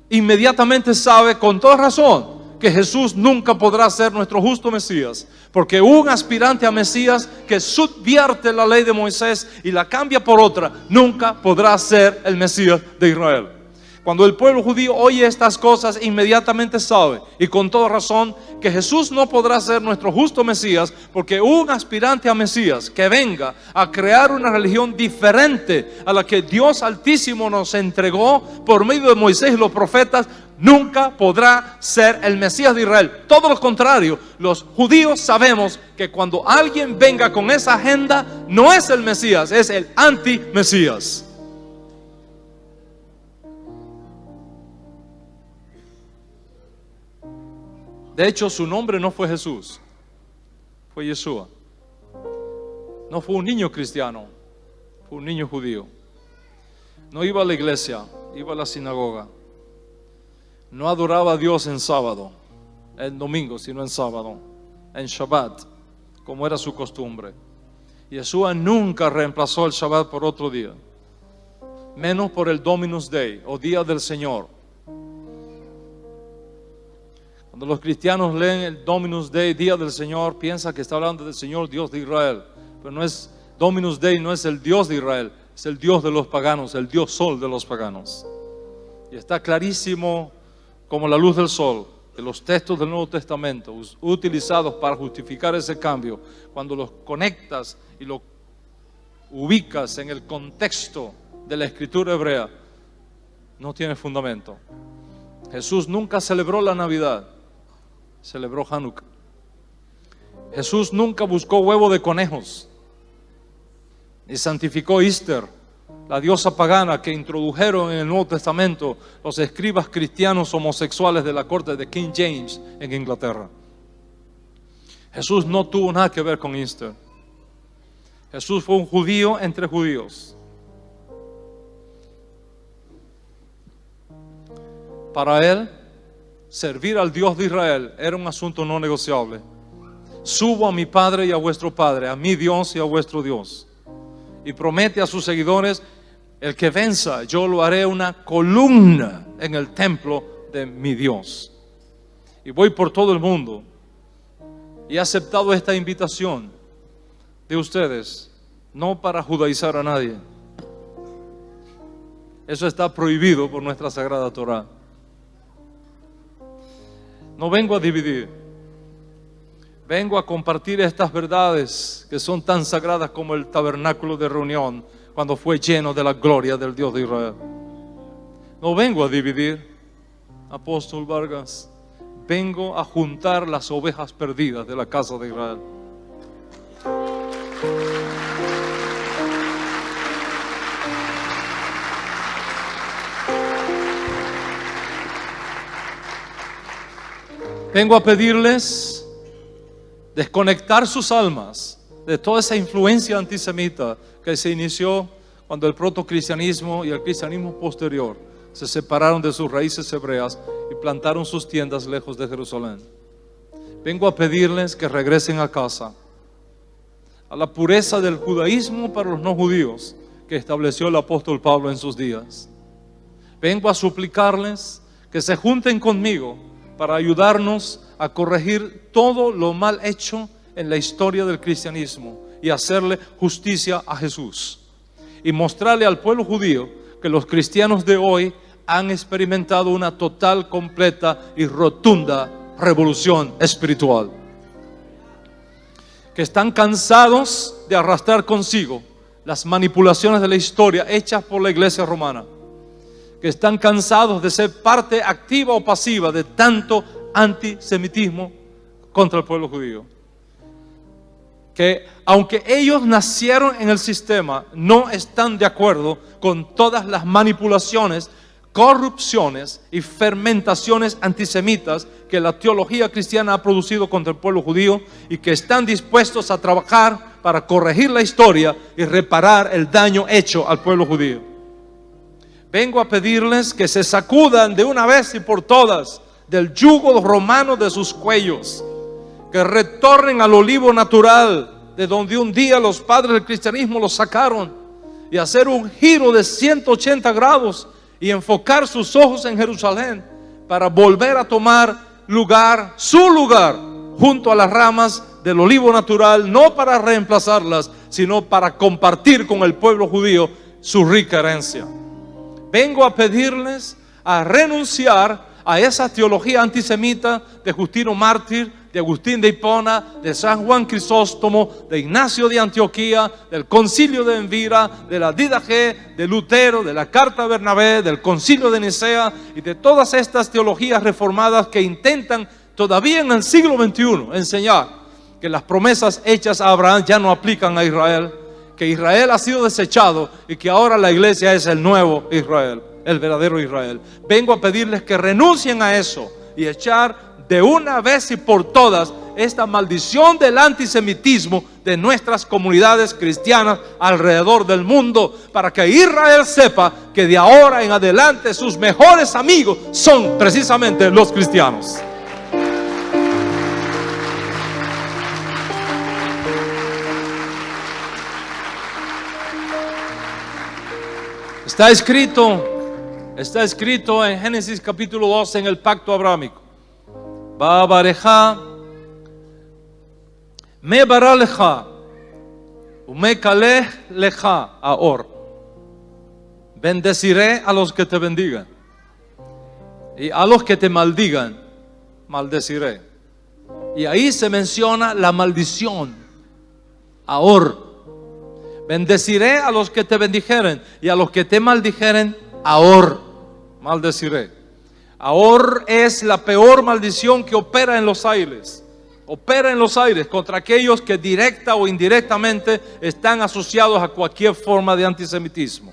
Speaker 2: inmediatamente sabe con toda razón que Jesús nunca podrá ser nuestro justo Mesías, porque un aspirante a Mesías que subvierte la ley de Moisés y la cambia por otra, nunca podrá ser el Mesías de Israel. Cuando el pueblo judío oye estas cosas, inmediatamente sabe, y con toda razón, que Jesús no podrá ser nuestro justo Mesías, porque un aspirante a Mesías que venga a crear una religión diferente a la que Dios Altísimo nos entregó por medio de Moisés y los profetas, nunca podrá ser el Mesías de Israel. Todo lo contrario, los judíos sabemos que cuando alguien venga con esa agenda, no es el Mesías, es el anti-Mesías. De hecho, su nombre no fue Jesús, fue Yeshua. No fue un niño cristiano, fue un niño judío. No iba a la iglesia, iba a la sinagoga. No adoraba a Dios en sábado, en domingo, sino en sábado. en Shabbat, como era su costumbre. Yeshua nunca reemplazó el Shabbat por otro día, menos por el Dominus Day o Día del Señor. Cuando los cristianos leen el Dominus Day, Día del Señor, piensan que está hablando del Señor Dios de Israel. Pero no es, Dominus Day no es el Dios de Israel, es el Dios de los paganos, el Dios Sol de los paganos. Y está clarísimo como la luz del sol de los textos del Nuevo Testamento utilizados para justificar ese cambio, cuando los conectas y los ubicas en el contexto de la escritura hebrea, no tiene fundamento. Jesús nunca celebró la Navidad, celebró Hanukkah. Jesús nunca buscó huevo de conejos y santificó Easter, la diosa pagana que introdujeron en el Nuevo Testamento los escribas cristianos homosexuales de la corte de King James en Inglaterra. Jesús no tuvo nada que ver con Easter. Jesús fue un judío entre judíos. Para él, servir al Dios de Israel era un asunto no negociable. Subo a mi Padre y a vuestro Padre, a mi Dios y a vuestro Dios. Y promete a sus seguidores: el que venza, yo lo haré una columna en el templo de mi Dios. Y voy por todo el mundo y he aceptado esta invitación de ustedes, no para judaizar a nadie. Eso está prohibido por nuestra Sagrada Torá. No vengo a dividir, vengo a compartir estas verdades que son tan sagradas como el tabernáculo de reunión cuando fue lleno de la gloria del Dios de Israel. No vengo a dividir, apóstol Vargas, vengo a juntar las ovejas perdidas de la casa de Israel. Vengo a pedirles desconectar sus almas de toda esa influencia antisemita que se inició cuando el protocristianismo y el cristianismo posterior se separaron de sus raíces hebreas y plantaron sus tiendas lejos de Jerusalén. Vengo a pedirles que regresen a casa, a la pureza del judaísmo para los no judíos que estableció el apóstol Pablo en sus días. Vengo a suplicarles que se junten conmigo para ayudarnos a corregir todo lo mal hecho en la historia del cristianismo y hacerle justicia a Jesús y mostrarle al pueblo judío que los cristianos de hoy han experimentado una total, completa y rotunda revolución espiritual, que están cansados de arrastrar consigo las manipulaciones de la historia hechas por la iglesia romana, que están cansados de ser parte activa o pasiva de tanto antisemitismo contra el pueblo judío, que aunque ellos nacieron en el sistema, no están de acuerdo con todas las manipulaciones, corrupciones y fermentaciones antisemitas que la teología cristiana ha producido contra el pueblo judío, y que están dispuestos a trabajar para corregir la historia y reparar el daño hecho al pueblo judío. Vengo a pedirles que se sacudan de una vez y por todas del yugo romano de sus cuellos, que retornen al olivo natural de donde un día los padres del cristianismo los sacaron, y hacer un giro de 180 grados y enfocar sus ojos en Jerusalén para volver a tomar lugar, su lugar, junto a las ramas del olivo natural, no para reemplazarlas, sino para compartir con el pueblo judío su rica herencia. Vengo a pedirles a renunciar a esa teología antisemita de Justino Mártir, de Agustín de Hipona, de San Juan Crisóstomo, de Ignacio de Antioquía, del Concilio de Envira, de la Didache, de Lutero, de la Carta a Bernabé, del Concilio de Nicea y de todas estas teologías reformadas que intentan todavía en el siglo XXI enseñar que las promesas hechas a Abraham ya no aplican a Israel, que Israel ha sido desechado y que ahora la iglesia es el nuevo Israel, el verdadero Israel. Vengo a pedirles que renuncien a eso y echar de una vez y por todas esta maldición del antisemitismo de nuestras comunidades cristianas alrededor del mundo, para que Israel sepa que de ahora en adelante sus mejores amigos son precisamente los cristianos. Está escrito en Génesis capítulo 2 en el pacto abrámico. Ba'abareja, me baraleja, me kaleh leja ahor. Bendeciré a los que te bendigan, y a los que te maldigan, maldeciré. Y ahí se menciona la maldición, ahor. Bendeciré a los que te bendijeren, y a los que te maldijeren, ahor, maldeciré. Ahor es la peor maldición que opera en los aires. Opera en los aires contra aquellos que directa o indirectamente están asociados a cualquier forma de antisemitismo.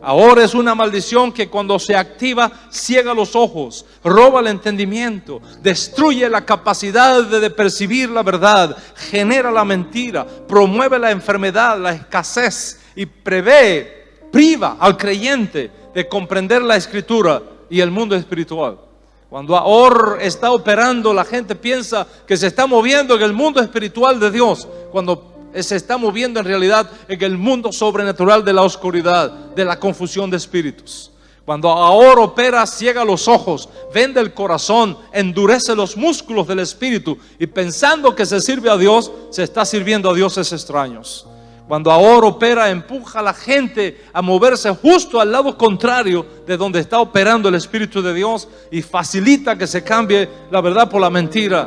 Speaker 2: Ahora es una maldición que cuando se activa ciega los ojos, roba el entendimiento, destruye la capacidad de percibir la verdad, genera la mentira, promueve la enfermedad, la escasez y priva al creyente de comprender la escritura y el mundo espiritual. Cuando Ahor está operando, la gente piensa que se está moviendo en el mundo espiritual de Dios, cuando se está moviendo en realidad en el mundo sobrenatural de la oscuridad, de la confusión de espíritus. Cuando Ahor opera, ciega los ojos, vende el corazón, endurece los músculos del espíritu, y pensando que se sirve a Dios, se está sirviendo a dioses extraños. Cuando Ahor opera, empuja a la gente a moverse justo al lado contrario de donde está operando el Espíritu de Dios, y facilita que se cambie la verdad por la mentira,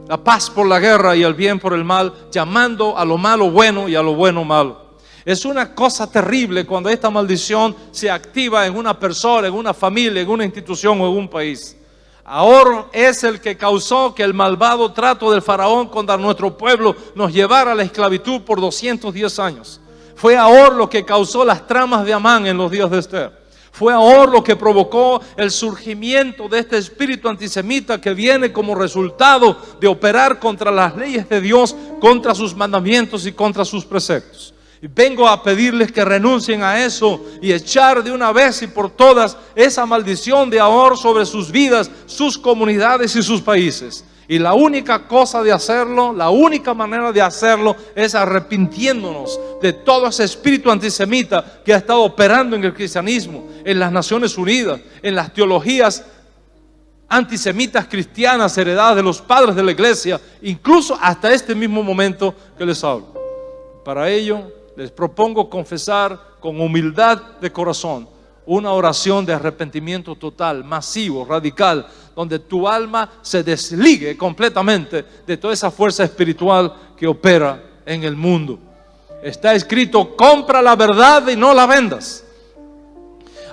Speaker 2: la paz por la guerra y el bien por el mal, llamando a lo malo bueno y a lo bueno malo. Es una cosa terrible cuando esta maldición se activa en una persona, en una familia, en una institución o en un país. Ahor es el que causó que el malvado trato del faraón contra nuestro pueblo nos llevara a la esclavitud por 210 años. Fue Ahor lo que causó las tramas de Amán en los días de Esther. Fue Ahor lo que provocó el surgimiento de este espíritu antisemita que viene como resultado de operar contra las leyes de Dios, contra sus mandamientos y contra sus preceptos. Y vengo a pedirles que renuncien a eso y echar de una vez y por todas esa maldición de Ahor sobre sus vidas, sus comunidades y sus países. Y la única cosa de hacerlo, la única manera de hacerlo es arrepintiéndonos de todo ese espíritu antisemita que ha estado operando en el cristianismo, en las Naciones Unidas, en las teologías antisemitas cristianas heredadas de los padres de la iglesia, incluso hasta este mismo momento que les hablo. Para ello les propongo confesar con humildad de corazón una oración de arrepentimiento total, masivo, radical, donde tu alma se desligue completamente de toda esa fuerza espiritual que opera en el mundo. Está escrito: compra la verdad y no la vendas.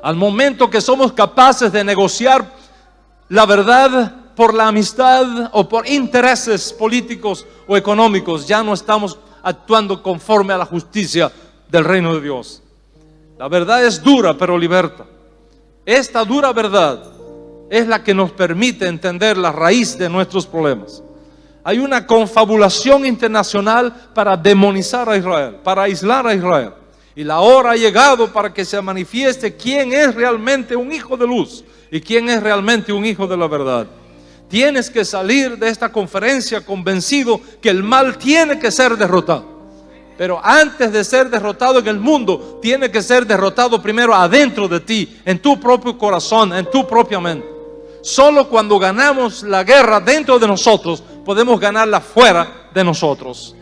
Speaker 2: Al momento que somos capaces de negociar la verdad por la amistad o por intereses políticos o económicos, ya no estamos actuando conforme a la justicia del reino de Dios. La verdad es dura, pero liberta. Esta dura verdad es la que nos permite entender la raíz de nuestros problemas. Hay una confabulación internacional para demonizar a Israel, para aislar a Israel. Y la hora ha llegado para que se manifieste quién es realmente un hijo de luz y quién es realmente un hijo de la verdad. Tienes que salir de esta conferencia convencido que el mal tiene que ser derrotado. Pero antes de ser derrotado en el mundo, tiene que ser derrotado primero adentro de ti, en tu propio corazón, en tu propia mente. Solo cuando ganamos la guerra dentro de nosotros, podemos ganarla fuera de nosotros.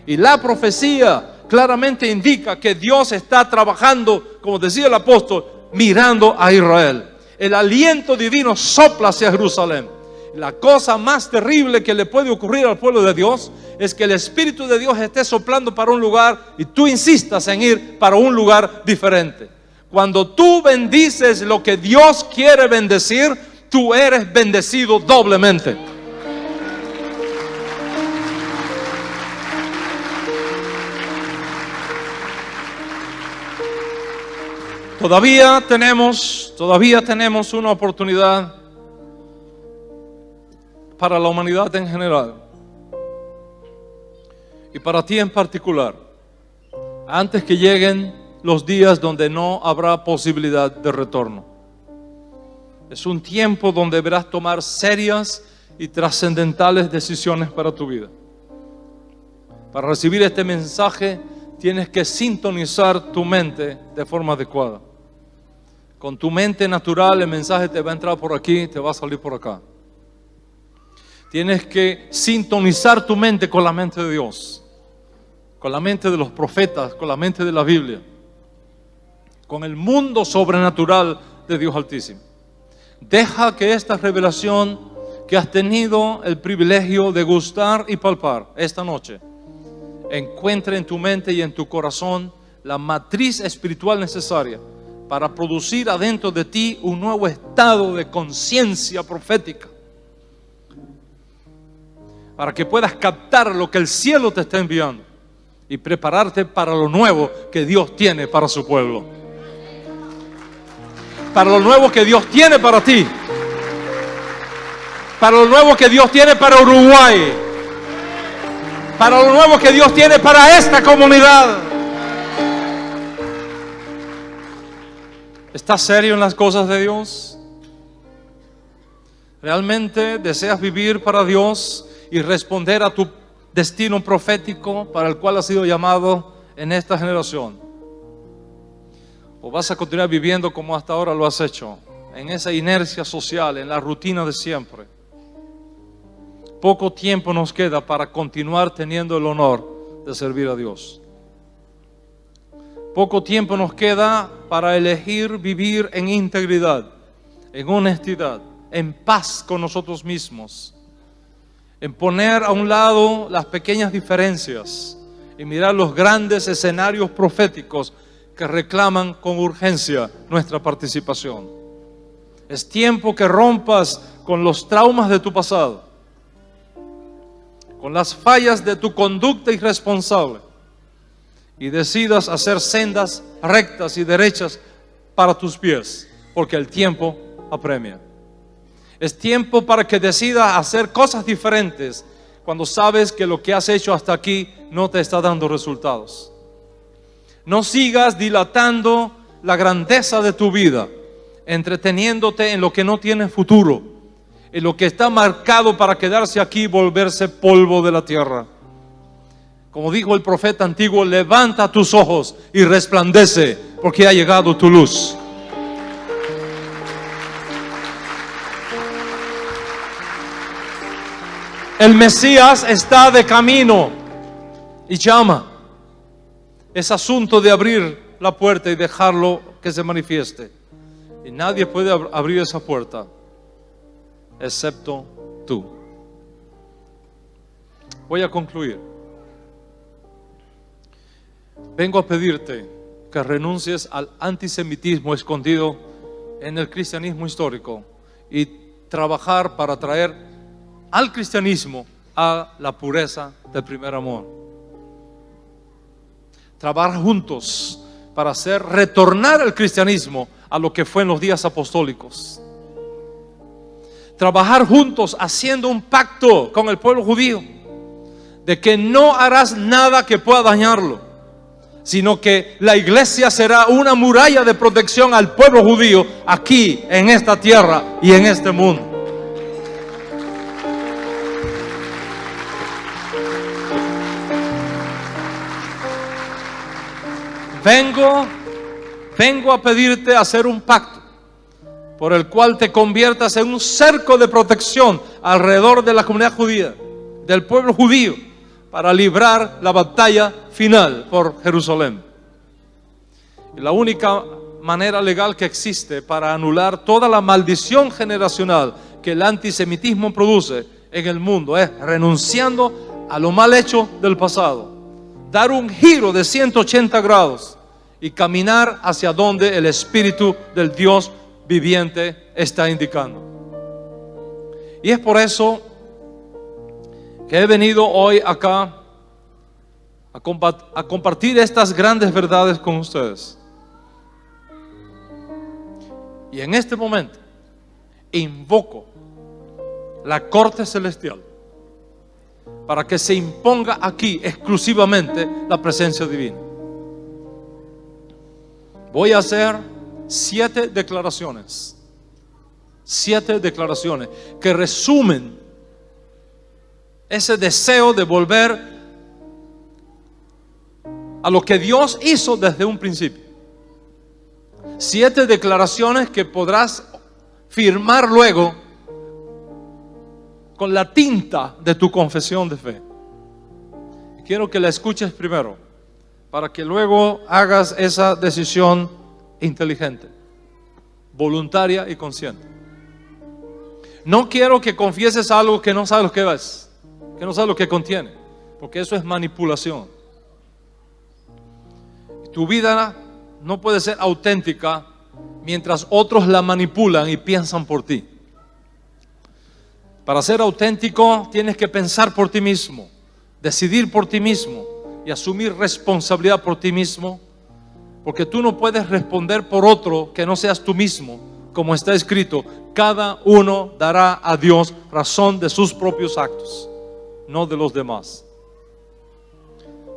Speaker 2: Y la profecía claramente indica que Dios está trabajando, como decía el apóstol, mirando a Israel. El aliento divino sopla hacia Jerusalén. La cosa más terrible que le puede ocurrir al pueblo de Dios es que el Espíritu de Dios esté soplando para un lugar y tú insistas en ir para un lugar diferente. Cuando tú bendices lo que Dios quiere bendecir, tú eres bendecido doblemente. Todavía tenemos una oportunidad para la humanidad en general y para ti en particular, antes que lleguen los días donde no habrá posibilidad de retorno. Es un tiempo donde deberás tomar serias y trascendentales decisiones para tu vida. Para recibir este mensaje tienes que sintonizar tu mente de forma adecuada. Con tu mente natural el mensaje te va a entrar por aquí, te va a salir por acá. Tienes que sintonizar tu mente con la mente de Dios, con la mente de los profetas, con la mente de la Biblia, con el mundo sobrenatural de Dios Altísimo. Deja que esta revelación que has tenido el privilegio de gustar y palpar esta noche encuentre en tu mente y en tu corazón la matriz espiritual necesaria para producir adentro de ti un nuevo estado de conciencia profética, para que puedas captar lo que el cielo te está enviando y prepararte para lo nuevo que Dios tiene para su pueblo, para lo nuevo que Dios tiene para ti, para lo nuevo que Dios tiene para Uruguay, para lo nuevo que Dios tiene para esta comunidad. ¿Estás serio en las cosas de Dios? ¿Realmente deseas vivir para Dios y responder a tu destino profético para el cual has sido llamado en esta generación? ¿O vas a continuar viviendo como hasta ahora lo has hecho, en esa inercia social, en la rutina de siempre? Poco tiempo nos queda para continuar teniendo el honor de servir a Dios. Poco tiempo nos queda para elegir vivir en integridad, en honestidad, en paz con nosotros mismos, en poner a un lado las pequeñas diferencias y mirar los grandes escenarios proféticos que reclaman con urgencia nuestra participación. Es tiempo que rompas con los traumas de tu pasado, con las fallas de tu conducta irresponsable, y decidas hacer sendas rectas y derechas para tus pies, porque el tiempo apremia. Es tiempo para que decidas hacer cosas diferentes cuando sabes que lo que has hecho hasta aquí no te está dando resultados. No sigas dilatando la grandeza de tu vida, entreteniéndote en lo que no tiene futuro, en lo que está marcado para quedarse aquí y volverse polvo de la tierra. Como dijo el profeta antiguo, levanta tus ojos y resplandece, porque ha llegado tu luz. El Mesías está de camino y llama. Es asunto de abrir la puerta y dejarlo que se manifieste. Y nadie puede abrir esa puerta excepto tú. Voy a concluir. Vengo a pedirte que renuncies al antisemitismo escondido en el cristianismo histórico y trabajar para traer al cristianismo a la pureza del primer amor. Trabajar juntos para hacer retornar el cristianismo a lo que fue en los días apostólicos. Trabajar juntos haciendo un pacto con el pueblo judío de que no harás nada que pueda dañarlo, sino que la iglesia será una muralla de protección al pueblo judío aquí, en esta tierra y en este mundo. Vengo a pedirte hacer un pacto por el cual te conviertas en un cerco de protección alrededor de la comunidad judía, del pueblo judío, para librar la batalla final por Jerusalén. Y la única manera legal que existe para anular toda la maldición generacional que el antisemitismo produce en el mundo es renunciando a lo mal hecho del pasado, dar un giro de 180 grados y caminar hacia donde el Espíritu del Dios viviente está indicando. Y es por eso que he venido hoy acá a compartir estas grandes verdades con ustedes. Y en este momento invoco la corte celestial para que se imponga aquí exclusivamente la presencia divina. Voy a hacer 7 declaraciones que resumen ese deseo de volver a lo que Dios hizo desde un principio. 7 declaraciones que podrás firmar luego con la tinta de tu confesión de fe. Quiero que la escuches primero, para que luego hagas esa decisión inteligente, voluntaria y consciente. No quiero que confieses algo que no sabes lo que es, que no sabes lo que contiene, porque eso es manipulación. Tu vida no puede ser auténtica mientras otros la manipulan y piensan por ti. Para ser auténtico tienes que pensar por ti mismo, decidir por ti mismo y asumir responsabilidad por ti mismo, porque tú no puedes responder por otro que no seas tú mismo. Como está escrito, cada uno dará a Dios razón de sus propios actos, no de los demás.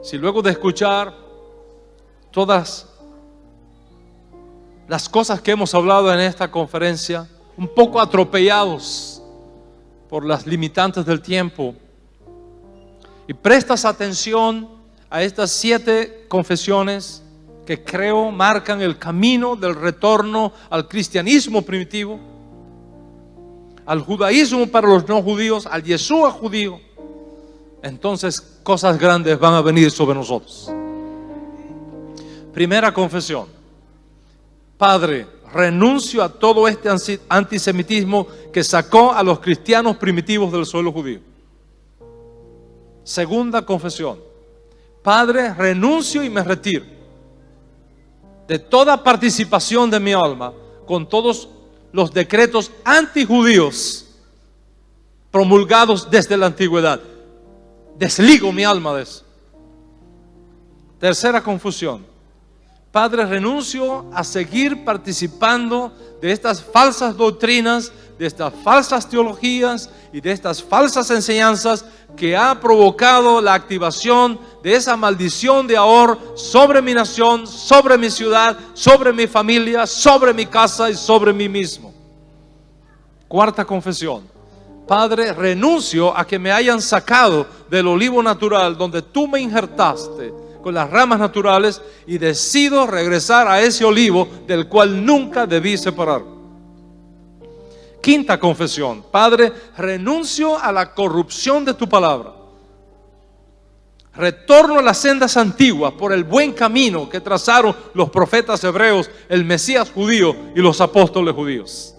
Speaker 2: Si luego de escuchar todas las cosas que hemos hablado en esta conferencia, un poco atropellados por las limitantes del tiempo, y prestas atención a estas 7 confesiones que creo marcan el camino del retorno al cristianismo primitivo, al judaísmo para los no judíos, al Yeshua judío, entonces cosas grandes van a venir sobre nosotros. Primera confesión: Padre, renuncio a todo este antisemitismo que sacó a los cristianos primitivos del suelo judío. Segunda confesión: Padre, renuncio y me retiro de toda participación de mi alma con todos los decretos antijudíos promulgados desde la antigüedad. Desligo mi alma de eso. Tercera confesión: Padre, renuncio a seguir participando de estas falsas doctrinas, de estas falsas teologías y de estas falsas enseñanzas que ha provocado la activación de esa maldición de Ahor sobre mi nación, sobre mi ciudad, sobre mi familia, sobre mi casa y sobre mí mismo. Cuarta confesión: Padre, renuncio a que me hayan sacado del olivo natural donde tú me injertaste con las ramas naturales y decido regresar a ese olivo del cual nunca debí separar. Quinta confesión: Padre, renuncio a la corrupción de tu palabra. Retorno a las sendas antiguas por el buen camino que trazaron los profetas hebreos, el Mesías judío y los apóstoles judíos.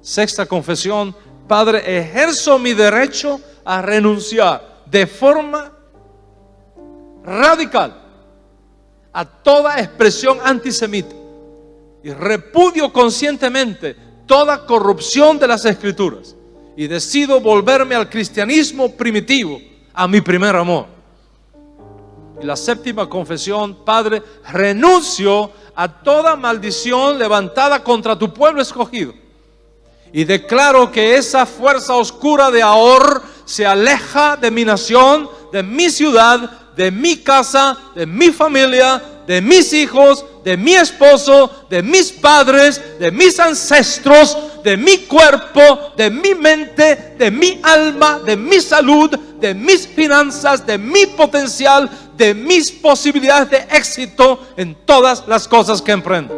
Speaker 2: Sexta confesión: Padre, ejerzo mi derecho a renunciar de forma radical a toda expresión antisemita y repudio conscientemente toda corrupción de las Escrituras y decido volverme al cristianismo primitivo, a mi primer amor. Y la séptima confesión: Padre, renuncio a toda maldición levantada contra tu pueblo escogido y declaro que esa fuerza oscura de Ahor se aleja de mi nación, de mi ciudad, de mi casa, de mi familia, de mis hijos, de mi esposo, de mis padres, de mis ancestros, de mi cuerpo, de mi mente, de mi alma, de mi salud, de mis finanzas, de mi potencial, de mis posibilidades de éxito en todas las cosas que emprendo.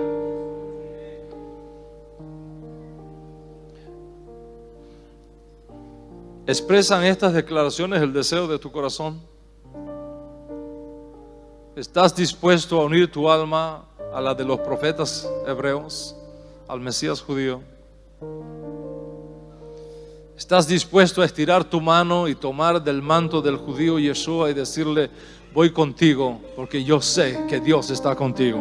Speaker 2: ¿Expresan estas declaraciones el deseo de tu corazón? ¿Estás dispuesto a unir tu alma a la de los profetas hebreos, al Mesías judío? ¿Estás dispuesto a estirar tu mano y tomar del manto del judío Yeshua y decirle: voy contigo porque yo sé que Dios está contigo?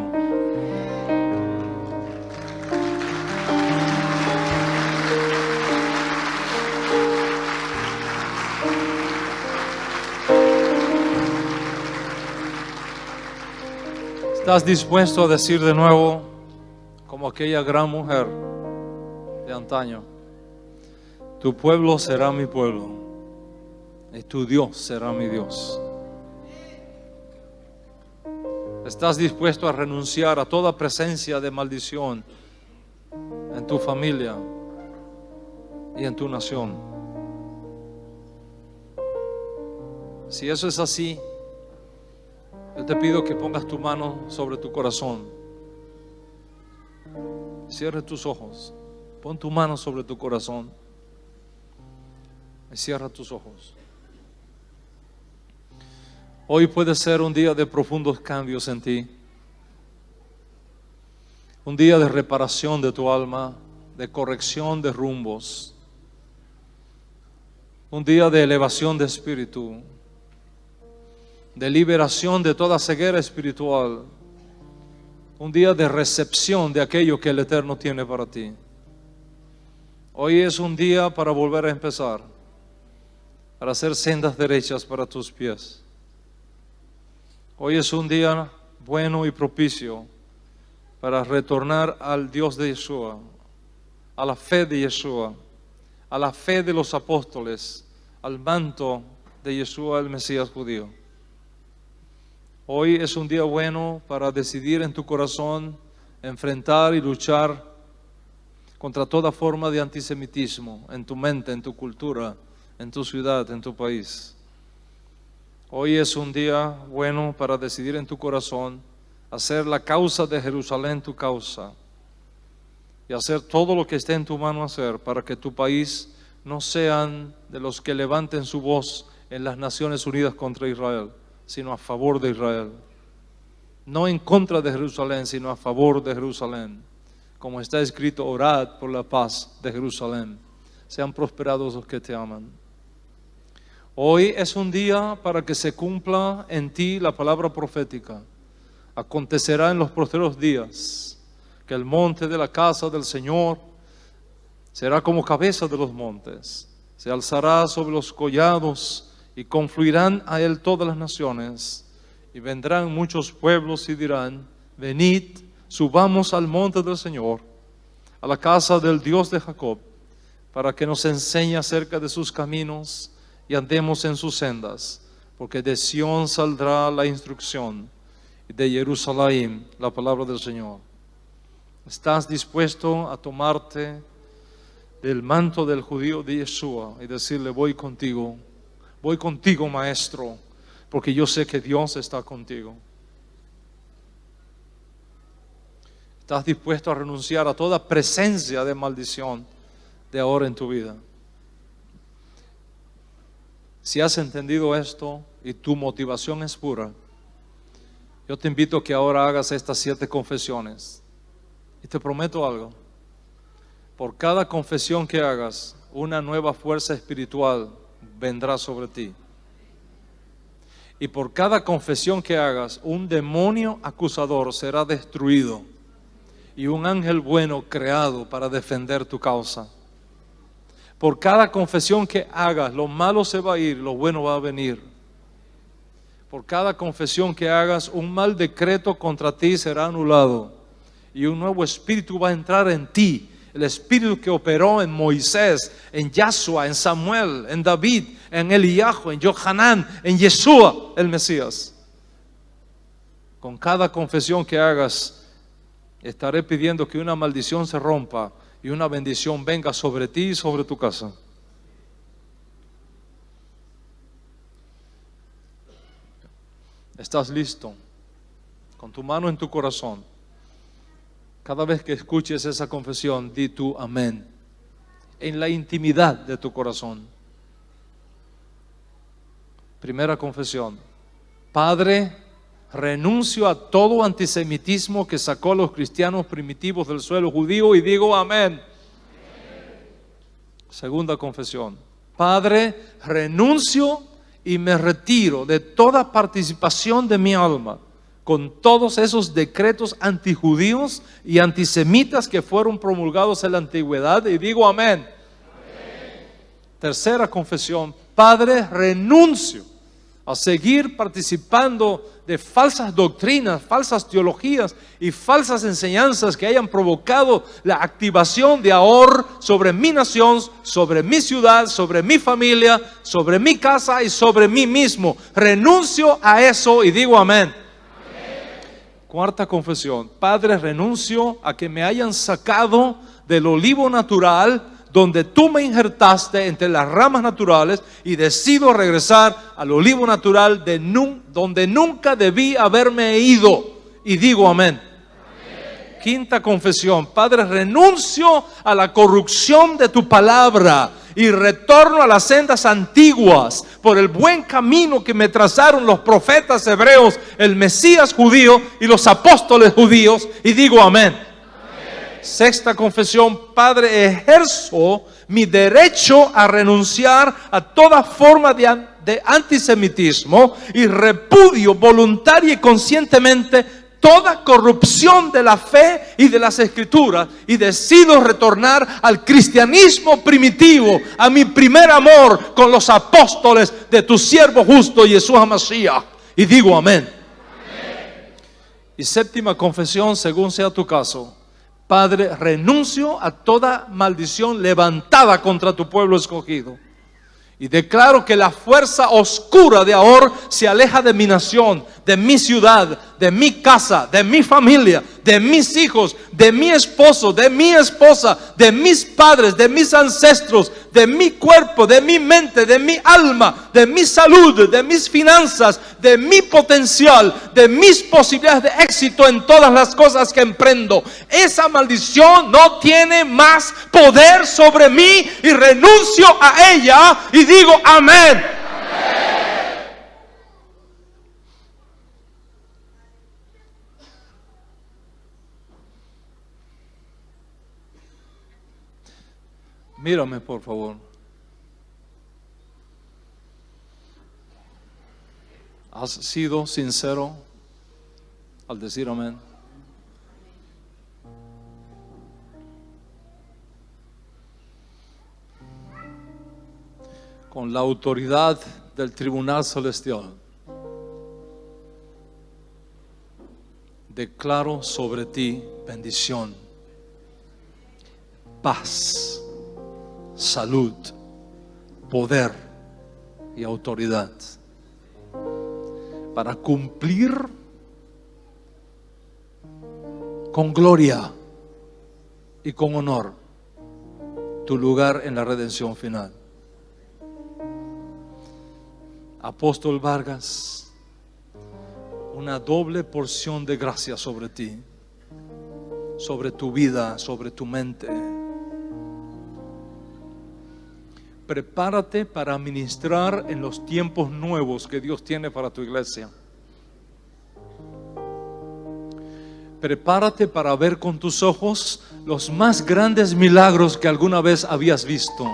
Speaker 2: ¿Estás dispuesto a decir de nuevo, como aquella gran mujer de antaño: tu pueblo será mi pueblo y tu Dios será mi Dios? ¿Estás dispuesto a renunciar a toda presencia de maldición en tu familia y en tu nación? Si eso es así, yo te pido que pongas tu mano sobre tu corazón Cierra tus ojos. Pon tu mano sobre tu corazón. Y cierra tus ojos. Hoy puede ser un día de profundos cambios en ti. Un día de reparación de tu alma, de corrección de rumbos. Un día de elevación de espíritu, de liberación de toda ceguera espiritual. Un día de recepción de aquello que el Eterno tiene para ti. Hoy es un día para volver a empezar, para hacer sendas derechas para tus pies. Hoy es un día bueno y propicio para retornar al Dios de Yeshua, a la fe de Yeshua, a la fe de los apóstoles, al manto de Yeshua el Mesías judío. Hoy es un día bueno para decidir en tu corazón enfrentar y luchar contra toda forma de antisemitismo en tu mente, en tu cultura, en tu ciudad, en tu país. Hoy es un día bueno para decidir en tu corazón hacer la causa de Jerusalén tu causa y hacer todo lo que esté en tu mano hacer para que tu país no sean de los que levanten su voz en las Naciones Unidas contra Israel, sino a favor de Israel. No en contra de Jerusalén, sino a favor de Jerusalén. Como está escrito, orad por la paz de Jerusalén. Sean prosperados los que te aman. Hoy es un día para que se cumpla en ti la palabra profética. Acontecerá en los postreros días que el monte de la casa del Señor será como cabeza de los montes. Se alzará sobre los collados y confluirán a él todas las naciones. Y vendrán muchos pueblos y dirán, venid, subamos al monte del Señor, a la casa del Dios de Jacob, para que nos enseñe acerca de sus caminos y andemos en sus sendas, porque de Sión saldrá la instrucción y de Jerusalén la palabra del Señor. ¿Estás dispuesto a tomarte del manto del judío de Yeshua y decirle, voy contigo, maestro, porque yo sé que Dios está contigo? ¿Estás dispuesto a renunciar a toda presencia de maldición de ahora en tu vida? Si has entendido esto y tu motivación es pura, yo te invito a que ahora hagas estas 7 confesiones. Y te prometo algo. Por cada confesión que hagas, una nueva fuerza espiritual vendrá sobre ti. Y por cada confesión que hagas, un demonio acusador será destruido y un ángel bueno creado para defender tu causa. Por cada confesión que hagas, lo malo se va a ir, lo bueno va a venir. Por cada confesión que hagas, un mal decreto contra ti será anulado y un nuevo espíritu va a entrar en ti. El espíritu que operó en Moisés, en Yahshua, en Samuel, en David, en Eliyahu, en Johanán, en Yeshua, el Mesías. Con cada confesión que hagas, estaré pidiendo que una maldición se rompa y una bendición venga sobre ti y sobre tu casa. ¿Estás listo? Con tu mano en tu corazón. Cada vez que escuches esa confesión, di tú amén. En la intimidad de tu corazón. Primera confesión. Padre, renuncio a todo antisemitismo que sacó a los cristianos primitivos del suelo judío y digo amén. Segunda confesión. Padre, renuncio y me retiro de toda participación de mi alma con todos esos decretos antijudíos y antisemitas que fueron promulgados en la antigüedad y digo amén. Tercera confesión. Padre, renuncio a seguir participando de falsas doctrinas, falsas teologías y falsas enseñanzas que hayan provocado la activación de Ahor sobre mi nación, sobre mi ciudad, sobre mi familia, sobre mi casa y sobre mí mismo. Renuncio a eso y digo amén. Cuarta confesión. Padre, renuncio a que me hayan sacado del olivo natural donde tú me injertaste entre las ramas naturales y decido regresar al olivo natural donde nunca debí haberme ido y digo amén. Quinta confesión. Padre, renuncio a la corrupción de tu palabra y retorno a las sendas antiguas por el buen camino que me trazaron los profetas hebreos, el Mesías judío y los apóstoles judíos, y digo amén. Sexta confesión. Padre, ejerzo mi derecho a renunciar a toda forma de antisemitismo y repudio voluntaria y conscientemente toda corrupción de la fe y de las escrituras, y decido retornar al cristianismo primitivo, a mi primer amor con los apóstoles de tu siervo justo Yeshua Mashiach, y digo amén. Y séptima confesión, según sea tu caso. Padre, renuncio a toda maldición levantada contra tu pueblo escogido, y declaro que la fuerza oscura de Ahor se aleja de mi nación, de mi ciudad, de mi casa, de mi familia, de mis hijos, de mi esposo, de mi esposa, de mis padres, de mis ancestros, de mi cuerpo, de mi mente, de mi alma, de mi salud, de mis finanzas, de mi potencial, de mis posibilidades de éxito en todas las cosas que emprendo. Esa maldición no tiene más poder sobre mí y renuncio a ella y digo amén. Mírame, por favor. ¿Has sido sincero al decir amén? Con la autoridad del tribunal celestial, declaro sobre ti bendición, paz, salud, poder y autoridad para cumplir con gloria y con honor tu lugar en la redención final. Apóstol Vargas, una doble porción de gracia sobre ti, sobre tu vida, sobre tu mente. Prepárate para ministrar en los tiempos nuevos que Dios tiene para tu iglesia. Prepárate para ver con tus ojos los más grandes milagros que alguna vez habías visto.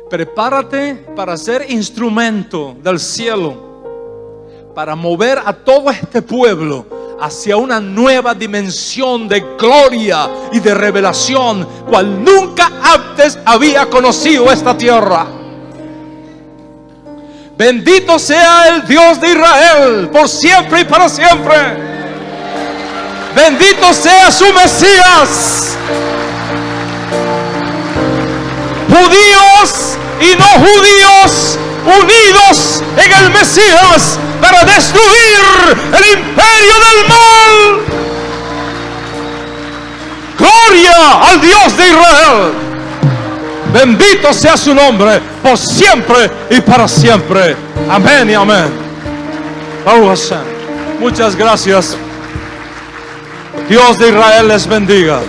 Speaker 2: Prepárate para ser instrumento del cielo, para mover a todo este pueblo hacia una nueva dimensión de gloria y de revelación, cual nunca antes había conocido esta tierra. Bendito sea el Dios de Israel, por siempre y para siempre. Bendito sea su Mesías. Judíos y no judíos unidos en el Mesías para destruir el imperio del mal. Gloria al Dios de Israel. Bendito sea su nombre por siempre y para siempre. Amén y amén. Muchas gracias. Dios de Israel les bendiga.